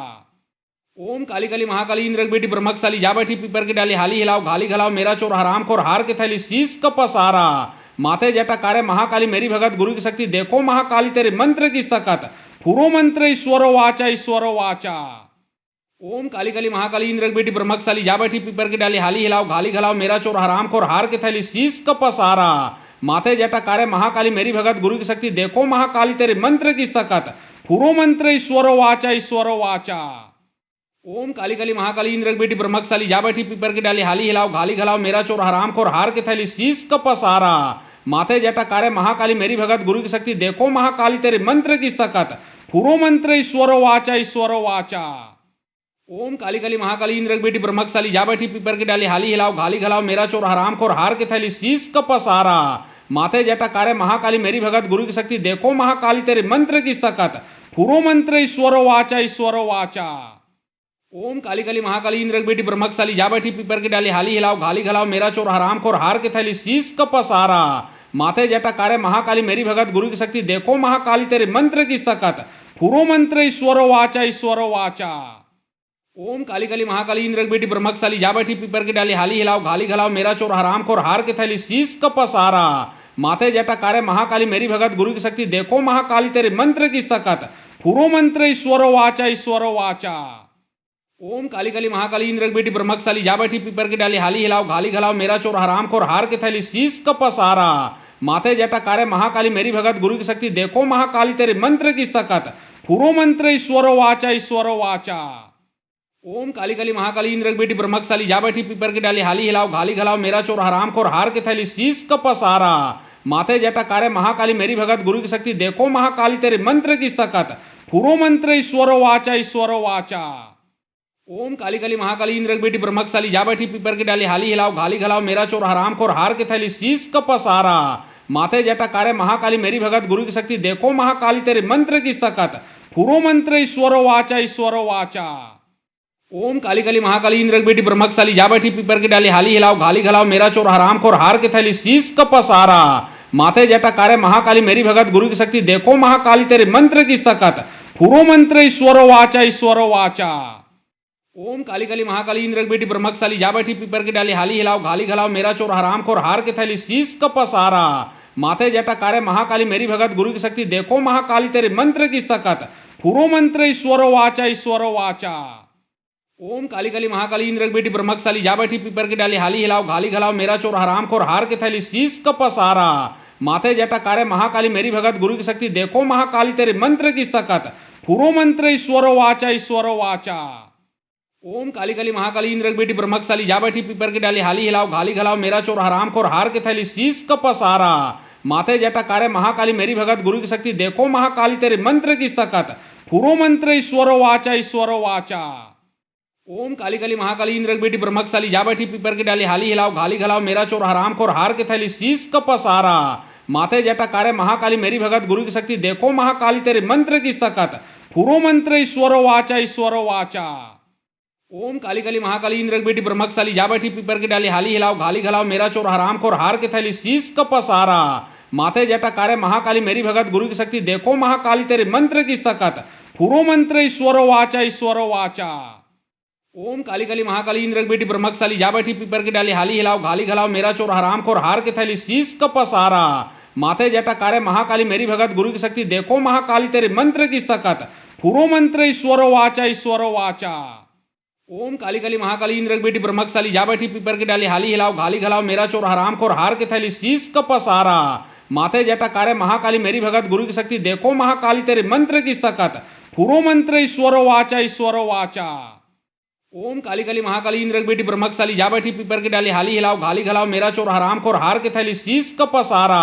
ओम काली काली महाकाली इंद्र की बेटी ब्रह्मचाली जा बैठी पीपर की डाली हाली हिलाओ घाली घलाओ मेरा चोर हराम खोर हार के थैली शीश का पसारा माथे जटा कार्य महाकाली मेरी भगत गुरु की शक्ति देखो महाकाली तेरे मंत्र की सकत फुरो मंत्र ईश्वरो वाचा। ओम काली काली महाकाली इंद्र की बेटी ब्रह्मचाली जा बैठी पीपर की डाली हाली हिलाओ घाली घलाओ मेरा चोर हराम खोर हार के थैली शीश का पसारा माथे जटा कार्य महाकाली मेरी भगत गुरु की शक्ति देखो महाकाली तेरे मंत्र की सकत फुरो मंत्र ईश्वरो वाचा। ओम काली काली महाकाली इंद्र की बेटी ब्रह्मचाली जा बैठी पीपर की डाली हाली हिलाओ घाली घलाओ मेरा चोर हराम खोर हार के थैली शीश का पसारा माथे जटा कार्य महाकाली मेरी भगत गुरु की शक्ति देखो महाकाली तेरे मंत्र की सकत फुरो मंत्र ईश्वरो वाचा। ओम काली काली महाकाली इंद्र की बेटी ब्रह्मचाली जा बैठी पीपर की डाली हाली हिलाओ घाली घलाओ मेरा चोर हराम खोर हार के थैली शीश का पसारा माथे जटा कार्य महाकाली मेरी भगत गुरु की शक्ति देखो महाकाली तेरे मंत्र की सकत फुरो मंत्र ईश्वरो वाचा। ओम काली काली महाकाली इंद्र की बेटी ब्रह्मचाली जा बैठी पीपर की डाली हाली हिलाओ घाली घलाओ मेरा चोर हराम खोर हार के थैली शीश का पसारा माथे जटा कार्य महाकाली मेरी भगत गुरु की शक्ति देखो महाकाली तेरे मंत्र की सकत फुरो मंत्र ईश्वरो वाचा। ओम काली काली महाकाली इंद्र की बेटी ब्रह्मचाली जा बैठी पीपर की डाली हाली हिलाओ घाली घलाओ मेरा चोर हराम खोर हार के थैली शीश का पसारा माथे जटा कार्य महाकाली मेरी भगत गुरु की शक्ति देखो महाकाली तेरे मंत्र की सकत फुरो मंत्र ईश्वरो वाचा। ओम काली काली महाकाली इंद्र की बेटी ब्रह्मचाली जा बैठी पीपर की डाली हाली हिलाओ घाली घलाओ मेरा चोर हराम खोर हार के थैली शीश का पसारा माथे जटा कार्य महाकाली मेरी भगत गुरु की शक्ति देखो महाकाली तेरे मंत्र की सकत फुरो मंत्र ईश्वरो वाचा। ओम काली काली महाकाली इंद्र की बेटी ब्रह्मचाली जा बैठी पीपर की डाली हाली हिलाओ घाली घलाओ मेरा चोर हराम खोर हार के थैली शीश का पसारा माथे जटा कार्य महाकाली मेरी भगत गुरु की शक्ति देखो महाकाली तेरे मंत्र की सकत फुरो मंत्र ईश्वरो वाचा। ओम काली काली महाकाली इंद्र की बेटी ब्रह्मचाली जा बैठी पीपर की डाली हाली हिलाओ घाली घलाओ मेरा चोर हराम खोर हार के थैली शीश का पसारा माथे जटा कार्य महाकाली मेरी भगत गुरु की शक्ति देखो महाकाली तेरे मंत्र की सकत फुरो मंत्र ईश्वरो वाचा। ओम काली काली महाकाली इंद्र की बेटी ब्रह्मचाली जा बैठी पीपर की डाली हाली हिलाओ घाली घलाओ मेरा चोर हराम खोर हार के थैली शीश का पसारा माथे जटा कार्य महाकाली मेरी भगत गुरु की शक्ति देखो महाकाली तेरे मंत्र की सकत फुरो मंत्र ईश्वरो वाचा। ओम काली काली महाकाली इंद्र की बेटी ब्रह्मचाली जा बैठी पीपर की डाली हाली हिलाओ घाली घलाओ मेरा चोर हराम खोर हार के थैली शीश का पसारा माथे जटा कार्य महाकाली मेरी भगत गुरु की शक्ति देखो महाकाली तेरे मंत्र की सकत फुरो मंत्र ईश्वरो वाचा। ओम काली काली महाकाली इंद्र की बेटी ब्रह्मचाली जा बैठी पीपर की डाली हाली हिलाओ घाली घलाओ मेरा चोर हराम खोर हार के थैली शीश का पसारा माथे जटा कार्य महाकाली मेरी भगत गुरु की शक्ति देखो महाकाली तेरे मंत्र की सकत फुरो मंत्र ईश्वरो वाचा। ओम काली काली महाकाली इंद्र की बेटी ब्रह्मचाली जा बैठी पीपर की डाली हाली हिलाओ घाली घलाओ मेरा चोर हराम खोर हार के थैली शीश का पसारा माथे जटा कार्य महाकाली मेरी भगत गुरु की शक्ति देखो महाकाली तेरे मंत्र की सकत फुरो मंत्र ईश्वरो वाचा। ओम काली काली महाकाली इंद्र की बेटी ब्रह्मचाली जा बैठी पीपर की डाली हाली हिलाओ घाली घलाओ मेरा चोर हराम खोर हार के थैली शीश का पसारा माथे जटा कार्य महाकाली मेरी भगत गुरु की शक्ति देखो महाकाली तेरे मंत्र की सकत फुरो मंत्र ईश्वरो वाचा। ओम काली काली महाकाली इंद्र की बेटी ब्रह्मचाली जा बैठी पीपर की डाली हाली हिलाओ घाली घलाओ मेरा चोर हराम खोर हार के थैली शीश का पसारा माथे जटा कार्य महाकाली मेरी भगत गुरु की शक्ति देखो महाकाली तेरे मंत्र की सकत फुरो मंत्र ईश्वरो वाचा। ओम काली काली महाकाली इंद्र की बेटी ब्रह्मचाली जा बैठी पीपर की डाली हाली हिलाओ घाली घलाओ मेरा चोर हराम खोर हार के थैली शीश का पसारा माथे जटाकारे महाकाली मेरी भगत गुरु की शक्ति देखो महाकाली तेरे मंत्र की सकत फुरो मंत्र ईश्वरो वाचा ईश्वरो वाचा। ओम काली काली महाकाली इंद्र की बेटी ब्रह्मकशाली जा बैठी पीपर की डाली हाली हिलाओ घाली घलाओ मेरा चोर हराम खोर हार के थैली शीश कपसारा। माथे जटाकारे महाकाली मेरी भगत गुरु की शक्ति देखो महाकाली तेरे मंत्र की सकत फुरो मंत्र ईश्वरो वाचा ईश्वरो वाचा। ओम काली काली महाकाली इंद्र की बेटी ब्रह्मकशाली जा बैठी पीपर की डाली हाली हिलाओ घाली घलाओ मेरा चोर हराम खोर हार के थैली शीश कपसारा।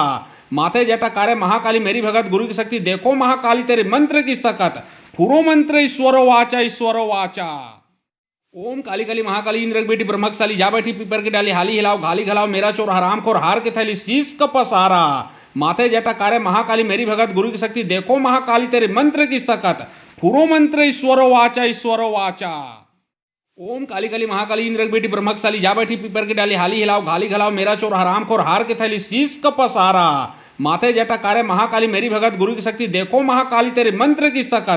माथे जटाकारे महाकाली मेरी भगत गुरु की शक्ति देखो महाकाली तेरे मंत्र की सकत फुरो मंत्र ईश्वरो वाचा ईश्वरो वाचा। ओम काली काली महाकाली इंद्र की बेटी ब्रह्मकशाली जा बैठी पीपर की डाली हाली हिलाओ घाली घलाओ मेरा चोर हराम खोर हार के थैली शीश कपसारा। माथे जटाकारे महाकाली मेरी भगत गुरु की शक्ति देखो महाकाली तेरे मंत्र की सकत फुरो मंत्र ईश्वरो वाचा ईश्वरो वाचा। ओम काली काली महाकाली इंद्र की बेटी ब्रह्मकशाली जा बैठी पीपर की डाली हाली हिलाओ घाली घलाओ मेरा चोर हराम खोर हार के थैली शीश कपसारा। माथे जटाकारे महाकाली मेरी भगत गुरु की शक्ति देखो महाकाली तेरे मंत्र की सकत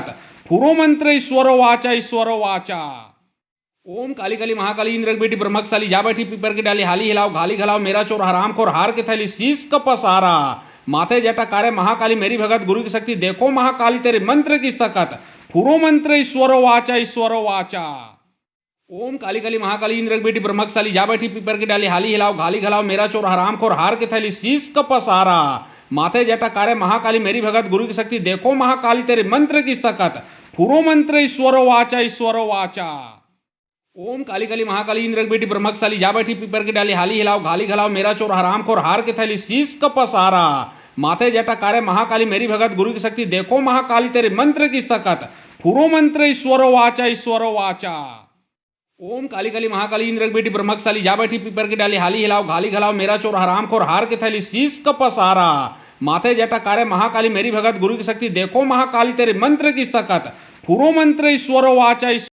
फुरो मंत्र ईश्वरो वाचा ईश्वरो वाचा। ओम काली काली महाकाली इंद्र की बेटी ब्रह्मकशाली जा बैठी पीपर की डाली हाली हिलाओ घाली घलाओ मेरा चोर हराम खोर हार के थैली शीश कपसारा। माथे जटाकारे महाकाली मेरी भगत गुरु की शक्ति देखो महाकाली तेरे मंत्र की सकत फुरो मंत्र ईश्वरो वाचा ईश्वरो वाचा। ओम काली काली महाकाली इंद्र की बेटी ब्रह्मकशाली जा बैठी पीपर की डाली हाली हिलाओ घाली घलाओ मेरा चोर हराम खोर हार के थैली शीश कपसारा। माथे जटाकारे महाकाली मेरी भगत गुरु की शक्ति देखो महाकाली तेरे मंत्र की सकत फुरो मंत्र ईश्वरो वाचा ईश्वरो वाचा। ओम काली काली महाकाली इंद्र की बेटी ब्रह्मकशाली जा बैठी पीपर की डाली हाली हिलाओ घाली घलाओ मेरा चोर हराम खोर हार के थैली शीश कपसारा। माथे जटाकारे महाकाली मेरी भगत गुरु की शक्ति देखो महाकाली तेरे मंत्र की सकत फुरो मंत्र ईश्वरो वाचा ईश्वरो वाचा। ओम काली काली महाकाली इंद्र की बेटी ब्रह्मकशाली जा बैठी पीपर की डाली हाली हिलाओ घाली घलाओ मेरा चोर हराम खोर हार के थैली शीश कपसारा। माथे जटाकारे महाकाली मेरी भगत गुरु की शक्ति देखो महाकाली तेरे मंत्र की सकत फुरो मंत्र ईश्वरो वाचा।